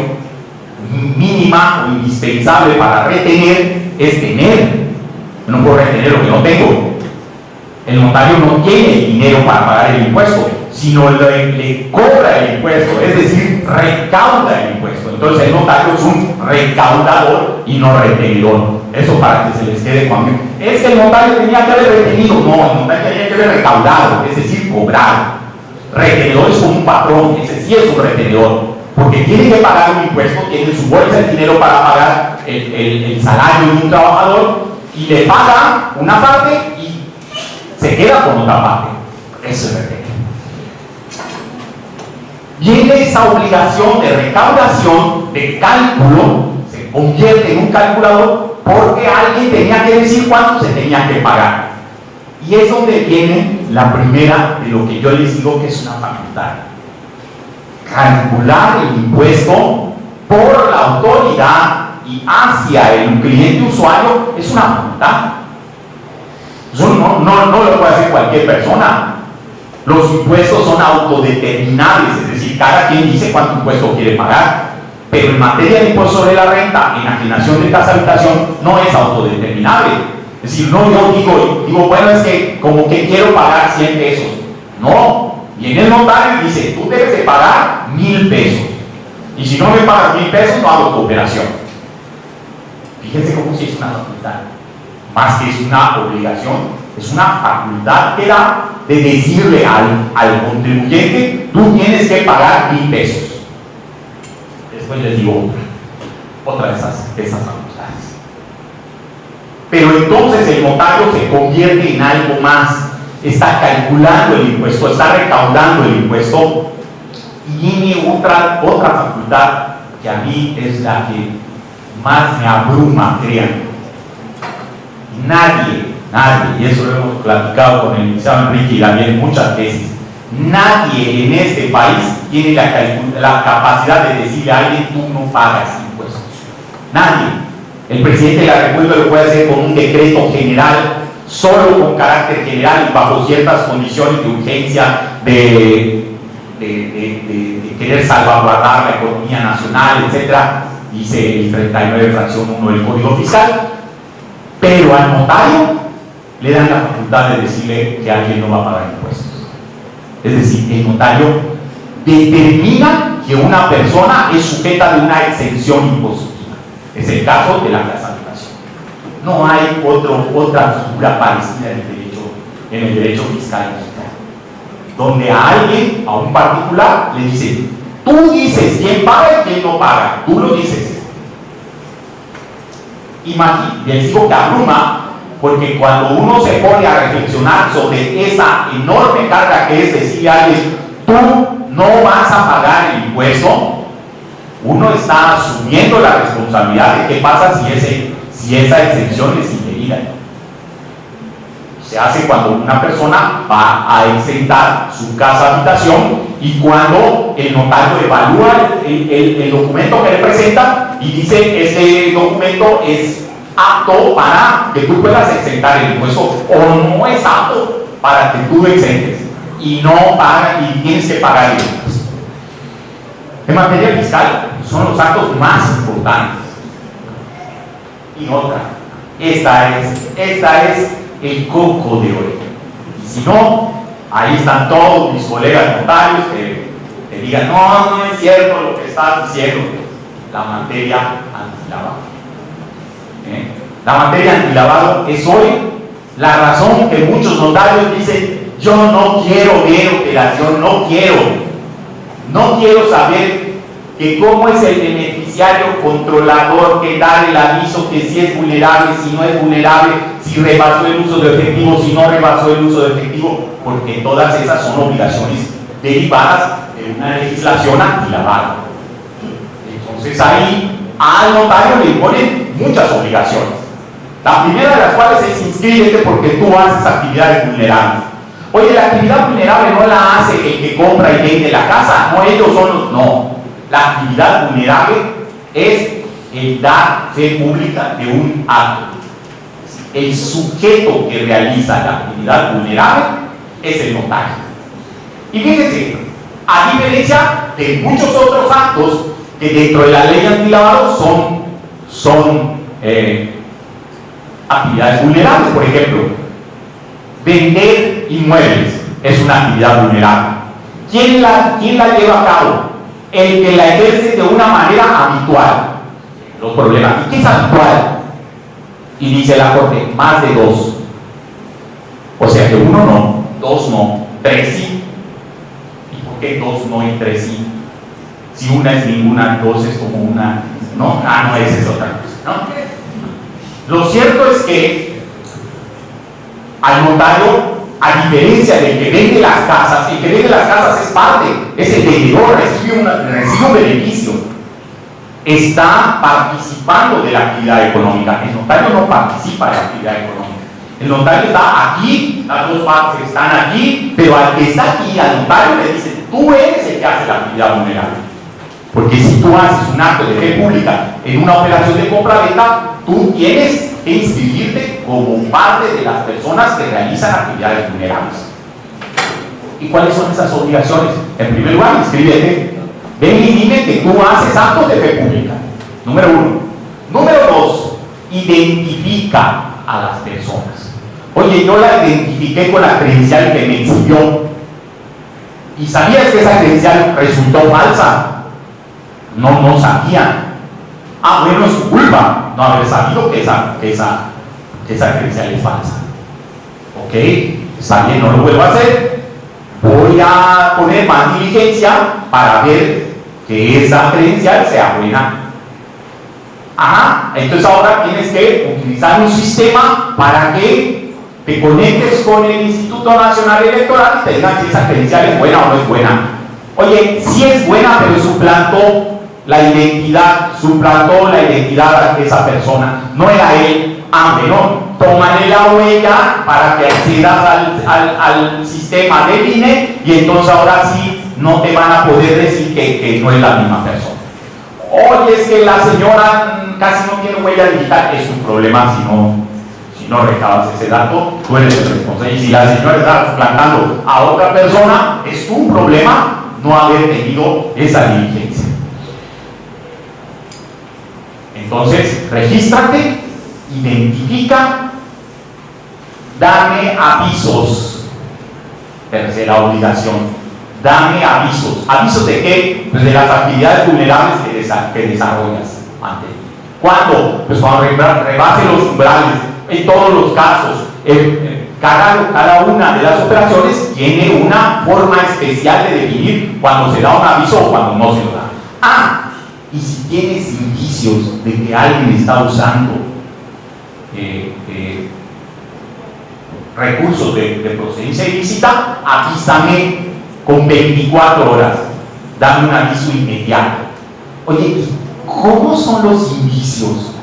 mínima o indispensable para retener es tener. No puedo retener lo que no tengo. El notario no tiene dinero para pagar el impuesto, sino le cobra el impuesto, es decir, recauda el impuesto. Entonces el notario es un recaudador y no retenedor. Eso para que se les quede cuando es que el notario tenía que haber retenido. No, el notario tenía que haber recaudado, es decir, cobrado. Retenedor es como un patrón, ese sí es un retenedor, porque tiene que pagar un impuesto, tiene en su bolsa el dinero para pagar el salario de un trabajador y le paga una parte y se queda con otra parte. Eso es retener. Viene esa obligación de recaudación, de cálculo, se convierte en un calculador porque alguien tenía que decir cuánto se tenía que pagar. Y es donde viene la primera de lo que yo les digo que es una facultad. Calcular el impuesto por la autoridad y hacia el cliente usuario es una facultad. Eso no lo puede hacer cualquier persona. Los impuestos son autodeterminables, es decir, cada quien dice cuánto impuesto quiere pagar. Pero en materia de impuesto sobre la renta, enajenación de casa habitación, no es autodeterminable. Es decir, no yo digo, bueno, es que como que quiero pagar 100 pesos. No, viene el notario y dice, tú debes de pagar 1000 pesos. Y si no me pagas 1000 pesos, no hago tu operación. Fíjense cómo si es una facultad. Más que es una obligación, es una facultad que da de decirle al contribuyente, tú tienes que pagar 1000 pesos. Después les digo otra de esas facultades. Pero entonces el notario se convierte en algo más. Está calculando el impuesto, está recaudando el impuesto. Y viene otra facultad que a mí es la que más me abruma, crean. Nadie, y eso lo hemos platicado con el licenciado Enrique y también muchas veces, nadie en este país tiene la capacidad de decirle a alguien, tú no pagas impuestos. Nadie. El presidente de la República lo puede hacer con un decreto general, solo con carácter general y bajo ciertas condiciones de urgencia, de querer salvaguardar la economía nacional, etc., dice el 39 fracción 1 del Código Fiscal, pero al notario le dan la facultad de decirle que alguien no va a pagar impuestos. Es decir, el notario determina que una persona es sujeta de una exención impositiva. Es el caso de la casa habitación. No hay otra figura parecida en el derecho fiscal mexicano, donde a alguien, a un particular, le dice: tú dices quién paga y quién no paga, tú lo dices. Les digo que abruma, porque cuando uno se pone a reflexionar sobre esa enorme carga que es decirle a alguien: tú no vas a pagar el impuesto, uno está asumiendo la responsabilidad de qué pasa si esa exención es indebida. Se hace cuando una persona va a exentar su casa habitación y cuando el notario evalúa el documento que le presenta y dice: este documento es apto para que tú puedas exentar el impuesto, o no es apto para que tú exentes y no paga y tienes que pagar el impuesto. En materia fiscal son los actos más importantes. Y otra, esta es el coco de oro. Y si no, ahí están todos mis colegas notarios que digan: no es cierto lo que estás diciendo. La materia antilavado. La materia antilavado es hoy la razón que muchos notarios dicen: yo no quiero ver operación, no quiero saber que cómo es el beneficiario controlador que da el aviso que si es vulnerable, si no es vulnerable, si rebasó el uso de efectivo, si no rebasó el uso de efectivo, porque todas esas son obligaciones derivadas de una legislación antilavado. Entonces ahí al notario le imponen muchas obligaciones. La primera de las cuales es: inscríbete porque tú haces actividades vulnerables. Oye, la actividad vulnerable no la hace el que compra y vende la casa, no, ellos son los... No, la actividad vulnerable es el dar fe pública de un acto. El sujeto que realiza la actividad vulnerable es el notario. Y fíjense, a diferencia de muchos otros actos que dentro de la ley antilavado son actividades vulnerables. Por ejemplo, vender inmuebles es una actividad vulnerable. ¿Quién la lleva a cabo? El que la ejerce de una manera habitual. Los problemas. ¿Y qué es habitual? Y dice la Corte: más de dos. O sea que uno no, dos no, tres sí. ¿Y por qué dos no y tres sí? Si una es ninguna, dos es como una. No, no, esa es otra cosa, ¿no? Lo cierto es que al notario, a diferencia del que vende las casas, el que vende las casas es parte, es el vendedor, recibe un beneficio, está participando de la actividad económica. El notario no participa de la actividad económica. El notario está aquí, las dos partes están aquí, pero al que está aquí, al notario le dice: tú eres el que hace la actividad vulnerable. Porque si tú haces un acto de fe pública en una operación de compra-venta, tú tienes que inscribirte como parte de las personas que realizan actividades vulnerables. ¿Y cuáles son esas obligaciones? En primer lugar, inscríbete. Ven y dime que tú haces actos de fe pública. Número uno. Número dos, identifica a las personas. Oye, yo la identifiqué con la credencial que me exhibió. ¿Y sabías que esa credencial resultó falsa? No sabía. Ah, bueno, es su culpa no haber sabido que esa credencial es falsa. Ok, está bien, no lo vuelvo a hacer. Voy a poner más diligencia para ver que esa credencial sea buena. Ajá, entonces ahora tienes que utilizar un sistema para que te conectes con el Instituto Nacional Electoral y te digan si esa credencial es buena o no es buena. Oye, sí es buena, pero suplantó la identidad de esa persona, no era él. Ah, bueno, tómale la huella para que accedas al sistema del INE y entonces ahora sí no te van a poder decir que no es la misma persona. Oye, es que la señora casi no tiene huella digital. Es un problema si no recabas ese dato, tú eres el responsable. Y si la señora está suplantando a otra persona, es un problema. no haber tenido esa diligencia. Entonces, regístrate, identifica, dame avisos. Tercera obligación, dame avisos. ¿Avisos de qué? Pues de las actividades vulnerables que desarrollas antes. ¿Cuándo? Pues cuando rebase los umbrales. En todos los casos, cada una de las operaciones tiene una forma especial de definir cuando se da un aviso o cuando no se lo da. Y si tienes indicios de que alguien está usando recursos de procedencia ilícita, avísame con 24 horas, dame un aviso inmediato. Oye, ¿cómo son los indicios?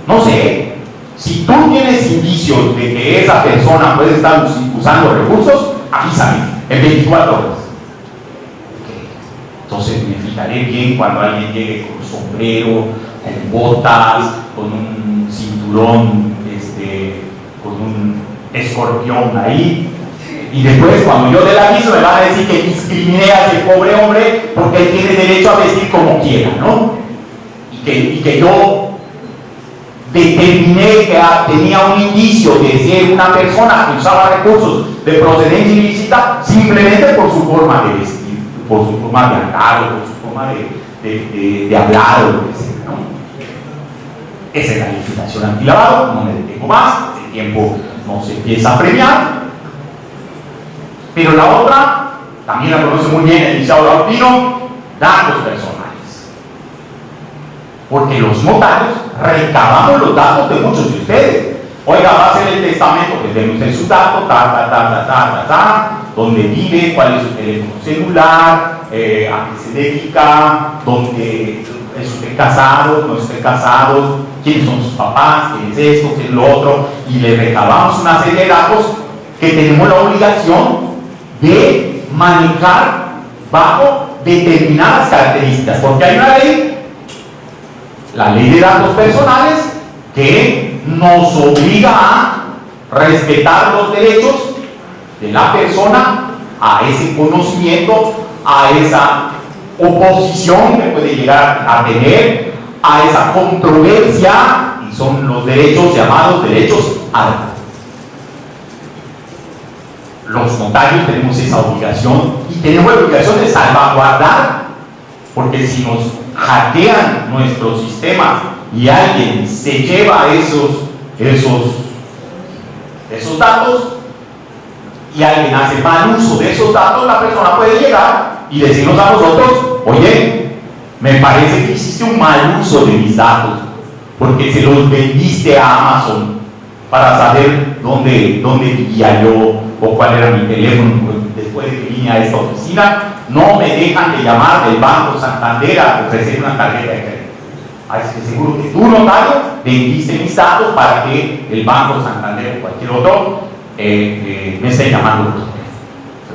No sé, si tú tienes indicios de que esa persona puede estar usando recursos, avísame en 24 horas. Entonces me fijaré bien cuando alguien llegue con sombrero, con botas, con un cinturón, con un escorpión ahí, y después cuando yo dé el aviso me van a decir que discriminé a ese pobre hombre porque él tiene derecho a vestir como quiera, ¿no? Y que yo determiné que tenía un indicio de ser una persona que usaba recursos de procedencia ilícita simplemente por su forma de vestir, por su forma de andar, o por su forma de hablar, o lo que sea, ¿no? Esa es la legislación antilavado. No me detengo más, el tiempo no se empieza a premiar. Pero la otra, también la conoce muy bien el licenciado Lautino, datos personales. Porque los notarios recabamos los datos de muchos de ustedes. Oiga, va a hacer el testamento, pues denme usted su dato, dónde vive, cuál es su teléfono celular, a qué se dedica, dónde es usted casado, no esté casado, quiénes son sus papás, quién es esto, quién es lo otro, y le recabamos una serie de datos que tenemos la obligación de manejar bajo determinadas características, porque hay una ley, la ley de datos personales, que nos obliga a respetar los derechos de la persona a ese conocimiento, a esa oposición que puede llegar a tener, a esa controversia, y son los derechos llamados derechos ARPA. Los notarios tenemos esa obligación y tenemos la obligación de salvaguardar, porque si nos hackean nuestros sistemas y alguien se lleva esos datos y alguien hace mal uso de esos datos, la persona puede llegar y decirnos a nosotros: oye, me parece que hiciste un mal uso de mis datos porque se los vendiste a Amazon para saber dónde vivía yo o cuál era mi teléfono. Después de que vine a esta oficina, no me dejan de llamar del Banco Santander a ofrecer una tarjeta de crédito. Así que seguro que tú, notario, vendiste mis datos para que el Banco Santander o cualquier otro me esté llamando. Entonces,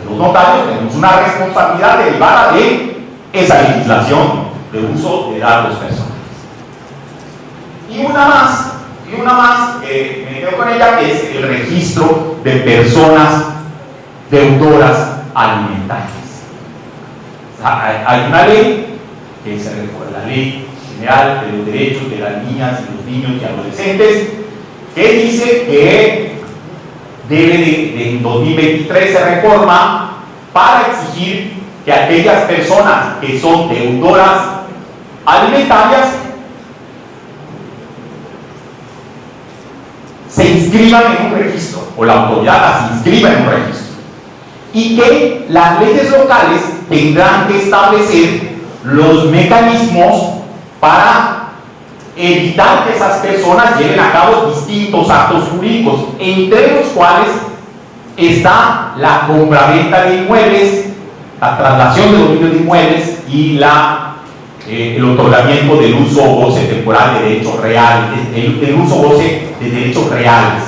los notarios tenemos una responsabilidad derivada de esa legislación de uso de datos personales. Y una más, me quedo con ella, que es el registro de personas deudoras alimentarias. Hay una ley, que es la Ley General de los Derechos de las Niñas y los Niños y Adolescentes, que dice que en 2023 se reforma para exigir que aquellas personas que son deudoras alimentarias se inscriban en un registro, o la autoridad las inscriba en un registro, y que las leyes locales tendrán que establecer los mecanismos para evitar que esas personas lleven a cabo distintos actos jurídicos, entre los cuales está la compraventa de inmuebles, la traslación de dominio de inmuebles y el otorgamiento del uso o goce temporal de derechos reales, el uso o goce de derechos reales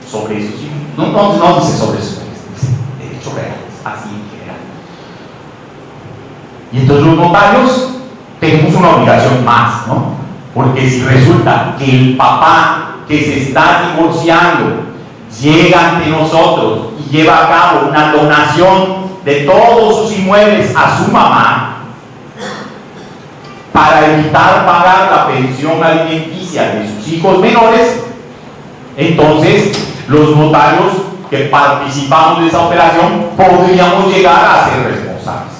sobre eso. No dice sobre eso, dice derechos reales, así en general. Y entonces los notarios tenemos una obligación más, ¿no? Porque si resulta que el papá que se está divorciando llega ante nosotros y lleva a cabo una donación de todos sus inmuebles a su mamá para evitar pagar la pensión alimenticia de sus hijos menores, entonces los notarios que participamos de esa operación podríamos llegar a ser responsables.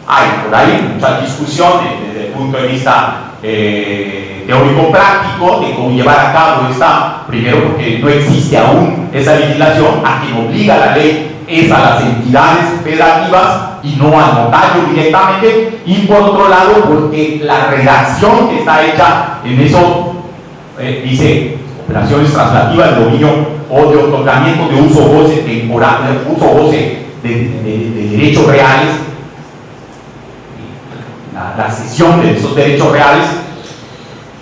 Hay por ahí muchas discusiones desde el punto de vista teórico-práctico de cómo llevar a cabo esta, primero porque no existe aún esa legislación, a quien obliga la ley es a las entidades federativas y no al notario directamente, y por otro lado porque la redacción que está hecha en eso dice operaciones translativas de dominio o de otorgamiento de uso goce temporal, de uso goce de derechos reales, la cesión de esos derechos reales,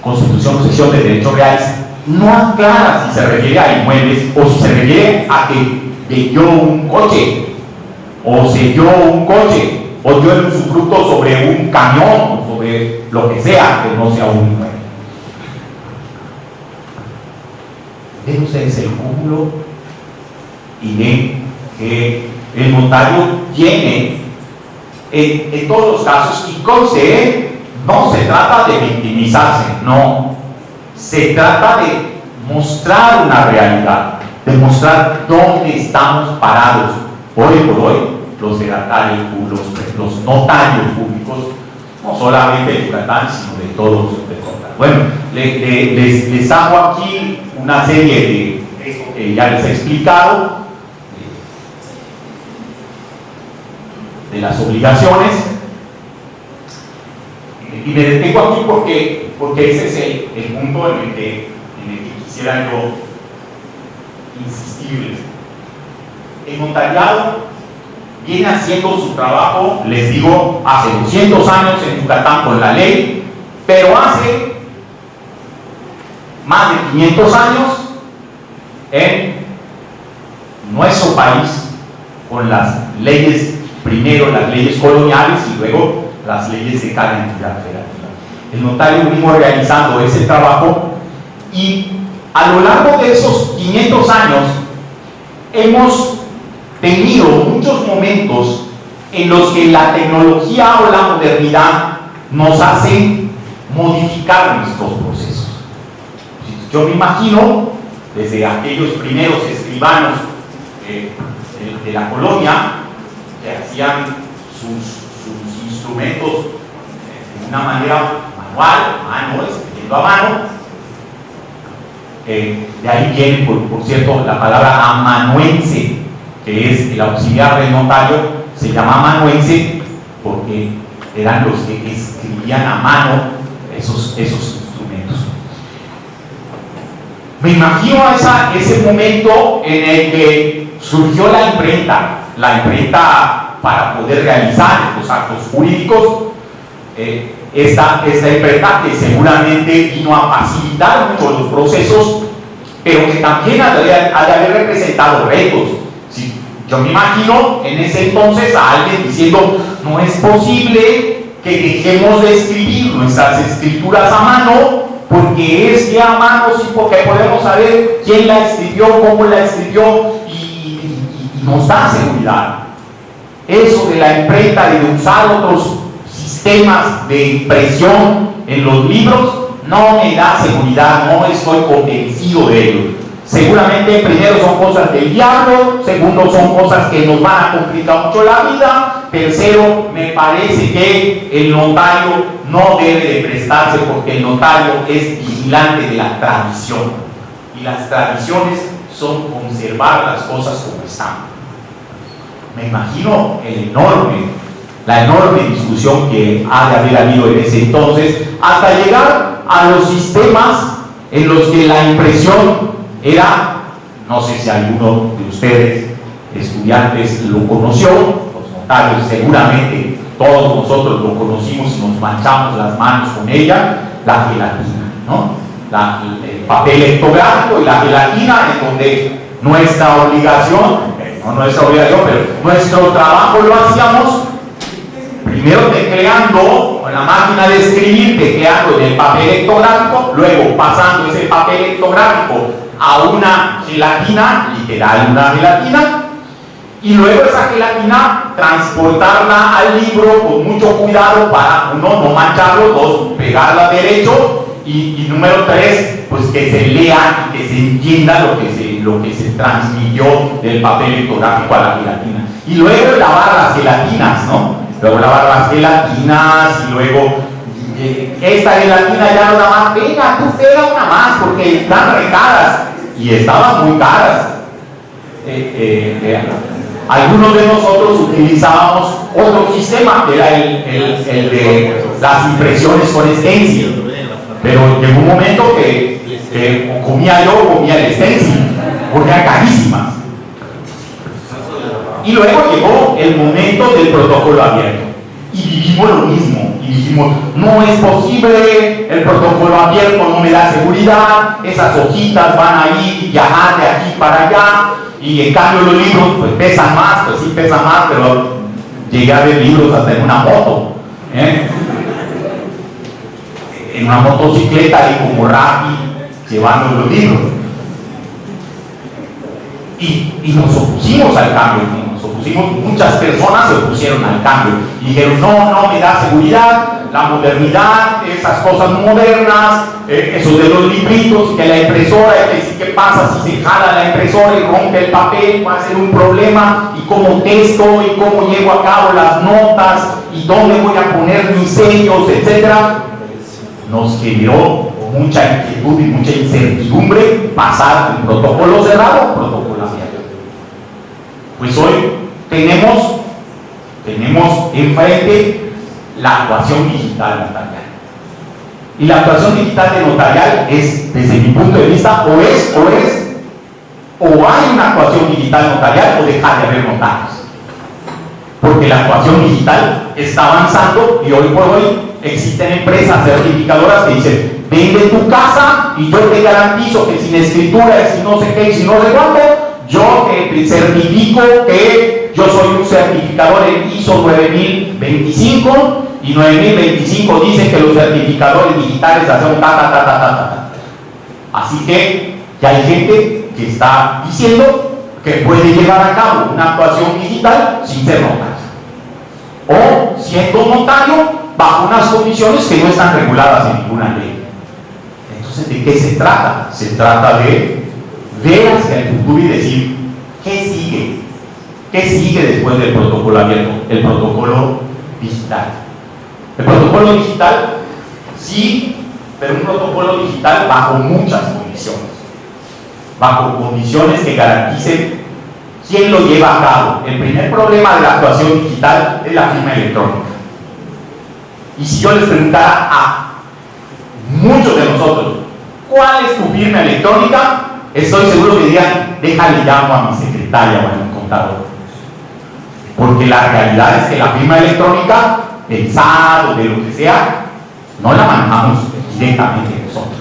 constitución o cesión de derechos reales, no aclara si se refiere a inmuebles o si se refiere a que dio un coche o selló un coche o dio el usufructo sobre un camión o sobre lo que sea que no sea un inmueble. Ven ustedes el cúmulo y ven que el notario tiene en todos los casos, y conste, no se trata de victimizarse, no, se trata de mostrar una realidad, de mostrar dónde estamos parados. Hoy por hoy, los fedatarios, los notarios públicos, no solamente de Yucatán, sino de todos. Bueno, les hago aquí una serie de eso que ya les he explicado, de las obligaciones, y me detengo aquí porque ese es el punto en el que quisiera yo insistirles. El notariado viene haciendo su trabajo, les digo, hace 200 años en Yucatán con la ley, pero hace más de 500 años en nuestro país con las leyes, primero las leyes coloniales y luego las leyes de cada entidad federativa. El notario vino realizando ese trabajo y a lo largo de esos 500 años hemos tenido muchos momentos en los que la tecnología o la modernidad nos hace modificar nuestros procesos. Yo me imagino desde aquellos primeros escribanos de la colonia que hacían sus instrumentos de una manera manual, a mano, escribiendo a mano. De ahí viene, por cierto, la palabra amanuense, que es el auxiliar del notario, se llama amanuense porque eran los que escribían a mano esos instrumentos. Me imagino ese momento en el que surgió la imprenta para poder realizar estos actos jurídicos. Esta imprenta que seguramente vino a facilitar mucho los procesos, pero que también ha de haber representado retos. Sí, yo me imagino en ese entonces a alguien diciendo: no es posible que dejemos de escribir nuestras escrituras a mano, porque es que a mano sí, porque podemos saber quién la escribió, cómo la escribió, y nos da seguridad. Eso de la imprenta y de usar otros sistemas de impresión en los libros no me da seguridad, no estoy convencido de ello. Seguramente, primero, son cosas del diablo; segundo, son cosas que nos van a complicar mucho la vida; tercero, me parece que el notario no debe de prestarse, porque el notario es vigilante de la tradición, y las tradiciones son conservar las cosas como están. Me imagino la enorme discusión que ha de haber habido en ese entonces, hasta llegar a los sistemas en los que la impresión era, no sé si alguno de ustedes estudiantes lo conoció, los notarios seguramente todos nosotros lo conocimos y nos manchamos las manos con ella, la gelatina, ¿no? El papel ectográfico y la gelatina, en donde nuestra obligación, no nuestra obligación, pero nuestro trabajo lo hacíamos primero tecleando con la máquina de escribir, tecleando en el papel ectográfico, luego pasando ese papel ectográfico a una gelatina, literal una gelatina, y luego esa gelatina transportarla al libro con mucho cuidado para, uno, no mancharlo, dos, pegarla derecho, y número tres, pues que se lea y que se entienda lo que se transmitió del papel litográfico a la gelatina. Y luego lavar las gelatinas, ¿no? Luego lavar las gelatinas y luego esta gelatina ya nada más, venga, tú pega una más porque están re caras, y estaban muy caras. Algunos de nosotros utilizábamos otro sistema, que era el de las impresiones con stencil, pero llegó un momento que comía el stencil, porque eran carísimas. Y luego llegó el momento del protocolo abierto, y vivimos lo mismo, y dijimos, no es posible, el protocolo abierto no me da seguridad, esas hojitas van a ir viajar de aquí para allá, y en cambio los libros pues pesan más, pues sí pesan más, pero llegué a ver libros hasta en una moto, en una motocicleta y como Rappi llevando los libros. Y nos opusimos al cambio, muchas personas se opusieron al cambio y dijeron, no me da seguridad, la modernidad, esas cosas modernas, eso de los libritos, que la impresora, ¿qué pasa si se jala la impresora y rompe el papel? Va a ser un problema, y cómo texto, y cómo llevo a cabo las notas, y dónde voy a poner mis sellos, etcétera. Nos generó mucha inquietud y mucha incertidumbre pasar de un protocolo cerrado a un protocolo abierto. Pues hoy tenemos enfrente la actuación digital notarial. Y la actuación digital de notarial es, desde mi punto de vista, o hay una actuación digital notarial o deja de haber notarios. Porque la actuación digital está avanzando y hoy por hoy existen empresas certificadoras que dicen, vende tu casa y yo te garantizo que sin escritura, sin no sé qué, y sin no sé cuánto, yo te certifico que yo soy un certificador en ISO 9025 y 9025 dice que los certificadores digitales hacen ta. Así que ya hay gente que está diciendo que puede llevar a cabo una actuación digital sin ser notario, o siendo notario bajo unas condiciones que no están reguladas en ninguna ley. Entonces, ¿de qué se trata? Se trata de ver hacia el futuro y decir, ¿qué sigue? ¿Qué sigue después del protocolo abierto? El protocolo digital. El protocolo digital, sí, pero un protocolo digital bajo muchas condiciones. Bajo condiciones que garanticen quién lo lleva a cabo. El primer problema de la actuación digital es la firma electrónica. Y si yo les preguntara a muchos de nosotros, ¿cuál es tu firma electrónica? Estoy seguro que dirían, déjale llamo a mi secretaria o a mi contador. Porque la realidad es que la firma electrónica, del SAT o de lo que sea, no la manejamos directamente nosotros.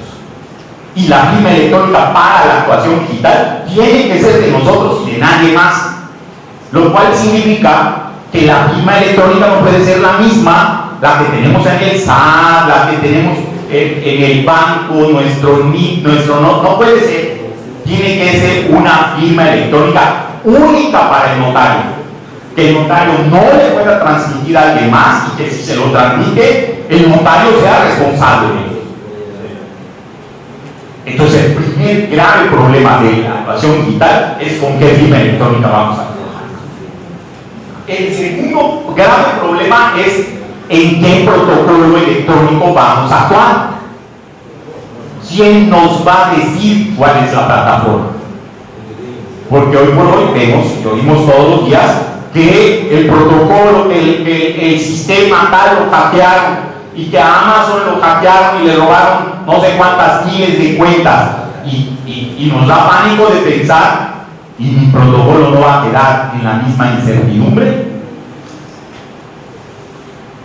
Y la firma electrónica para la actuación digital tiene que ser de nosotros y de nadie más. Lo cual significa que la firma electrónica no puede ser la misma, la que tenemos en el SAT, la que tenemos en el banco, nuestro NIP, no puede ser. Tiene que ser una firma electrónica única para el notario, que el notario no le pueda transmitir a alguien más y que si se lo transmite, el notario sea responsable de ello. Entonces, el primer grave problema de la actuación digital es con qué firma electrónica vamos a trabajar. El segundo grave problema es en qué protocolo electrónico vamos a actuar. ¿Quién nos va a decir cuál es la plataforma? Porque hoy por hoy vemos y oímos todos los días que el protocolo, el sistema tal lo hackearon, y que a Amazon lo hackearon y le robaron no sé cuántas miles de cuentas, y nos da pánico de pensar, y mi protocolo no va a quedar en la misma incertidumbre.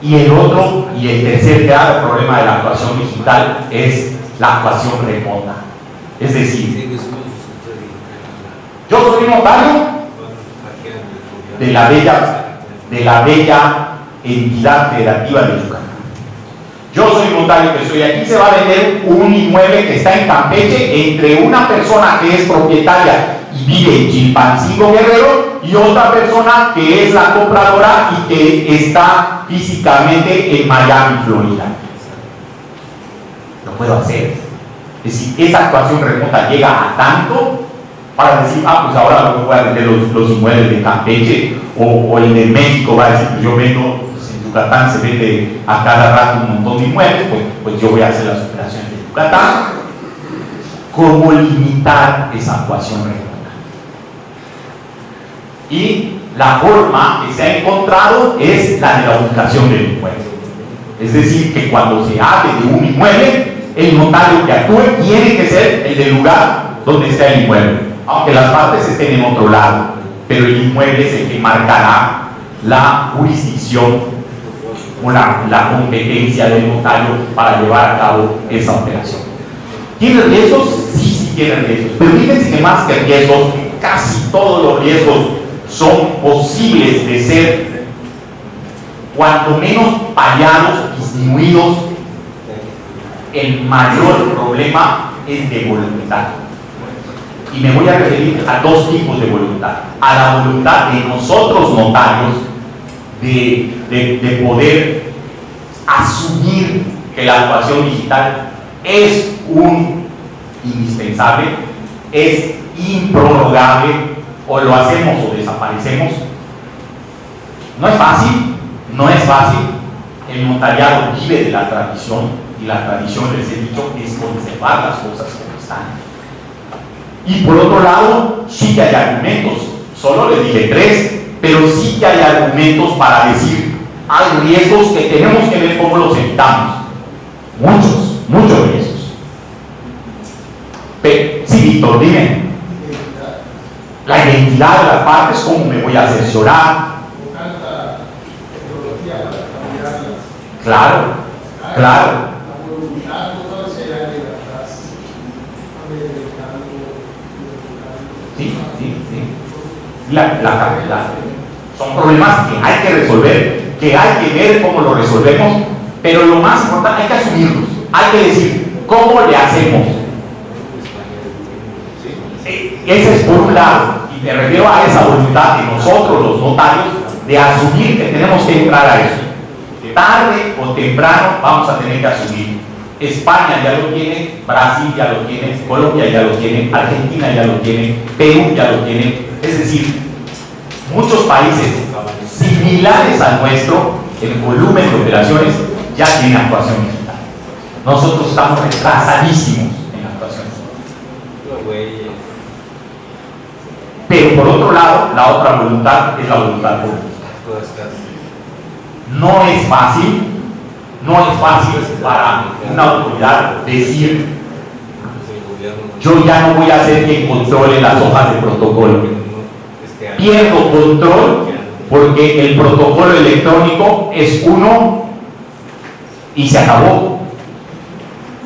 Y el otro y el tercer grave problema de la actuación digital es la actuación remota. Es decir, yo soy notario de la bella entidad federativa de Yucatán. Yo soy notario que estoy aquí, se va a vender un inmueble que está en Campeche entre una persona que es propietaria y vive en Chilpancingo, Guerrero, y otra persona que es la compradora y que está físicamente en Miami, Florida. Lo puedo hacer. Es decir, esa actuación remota llega a tanto para decir, pues ahora voy a vender los inmuebles de Campeche, o el de México va a decir, pues yo vendo, pues en Yucatán se vende a cada rato un montón de inmuebles, pues yo voy a hacer las operaciones de Yucatán. ¿Cómo limitar esa actuación remota? Y la forma que se ha encontrado es la de la ubicación del inmueble. Es decir, que cuando se hable de un inmueble, el notario que actúe tiene que ser el del lugar donde está el inmueble, aunque las partes estén en otro lado, pero el inmueble es el que marcará la jurisdicción o la competencia del notario para llevar a cabo esa operación. ¿Tiene riesgos? Sí tiene riesgos, pero fíjense que más que riesgos, casi todos los riesgos son posibles de ser cuanto menos paliados, disminuidos. El mayor problema es de voluntad. Y me voy a referir a dos tipos de voluntad. A la voluntad de nosotros notarios de poder asumir que la actuación digital es un indispensable, es improrrogable, o lo hacemos o desaparecemos. No es fácil, no es fácil. El notariado vive de la tradición, y la tradición, les he dicho, es conservar las cosas como están. Y por otro lado, sí que hay argumentos, solo les dije 3, pero sí que hay argumentos para decir, hay riesgos que tenemos que ver cómo los evitamos. Muchos riesgos. Sí, Víctor, dime. La identidad de las partes, ¿cómo me voy a cerciorar? Claro. Sí. Son problemas que hay que resolver, que hay que ver cómo lo resolvemos, pero lo más importante, hay que asumirlos, hay que decir, ¿cómo le hacemos? Ese es por un lado, y me refiero a esa voluntad de nosotros, los notarios, de asumir que tenemos que entrar a eso. Tarde o temprano vamos a tener que asumir. España ya lo tiene, Brasil ya lo tiene, Colombia ya lo tiene, Argentina ya lo tiene, Perú ya lo tiene. Es decir, muchos países similares al nuestro, en volumen de operaciones, ya tienen actuación digital. Nosotros estamos retrasadísimos en la actuación digital. Pero por otro lado, la otra voluntad es la voluntad política. No es fácil para una autoridad decir, yo ya no voy a ser quien controle las hojas de protocolo. Pierdo control porque el protocolo electrónico es uno y se acabó.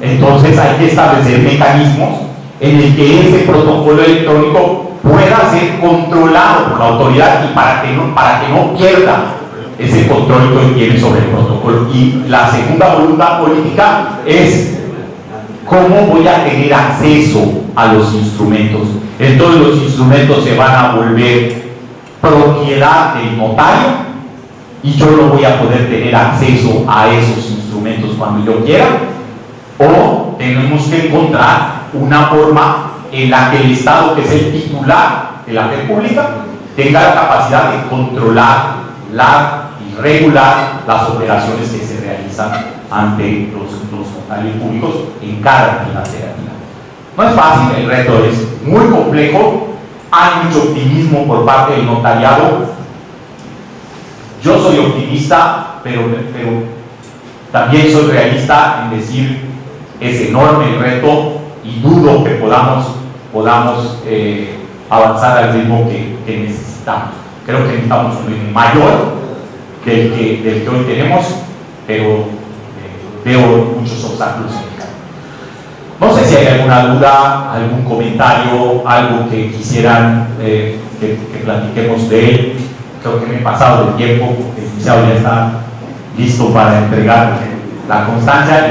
Entonces hay que establecer mecanismos en el que ese protocolo electrónico pueda ser controlado por la autoridad y para que no pierda ese control que tiene sobre el protocolo. Y la segunda voluntad política es cómo voy a tener acceso a los instrumentos. Entonces los instrumentos se van a volver propiedad del notario y yo no voy a poder tener acceso a esos instrumentos cuando yo quiera, o tenemos que encontrar una forma en la que el Estado, que es el titular de la fe pública, tenga la capacidad de controlar y regular las operaciones que se realizan ante los notarios públicos en cada entidad federativa. No es fácil, el reto es muy complejo, hay mucho optimismo por parte del notariado. Yo soy optimista, pero también soy realista en decir es enorme el reto y dudo que podamos avanzar al ritmo que necesitamos. Creo que necesitamos un ritmo mayor del que hoy tenemos, pero veo muchos obstáculos en el camino. No sé si hay alguna duda, algún comentario, algo que quisieran que platiquemos de él. Creo que me he pasado del tiempo, porque el licenciado ya está listo para entregar la constancia.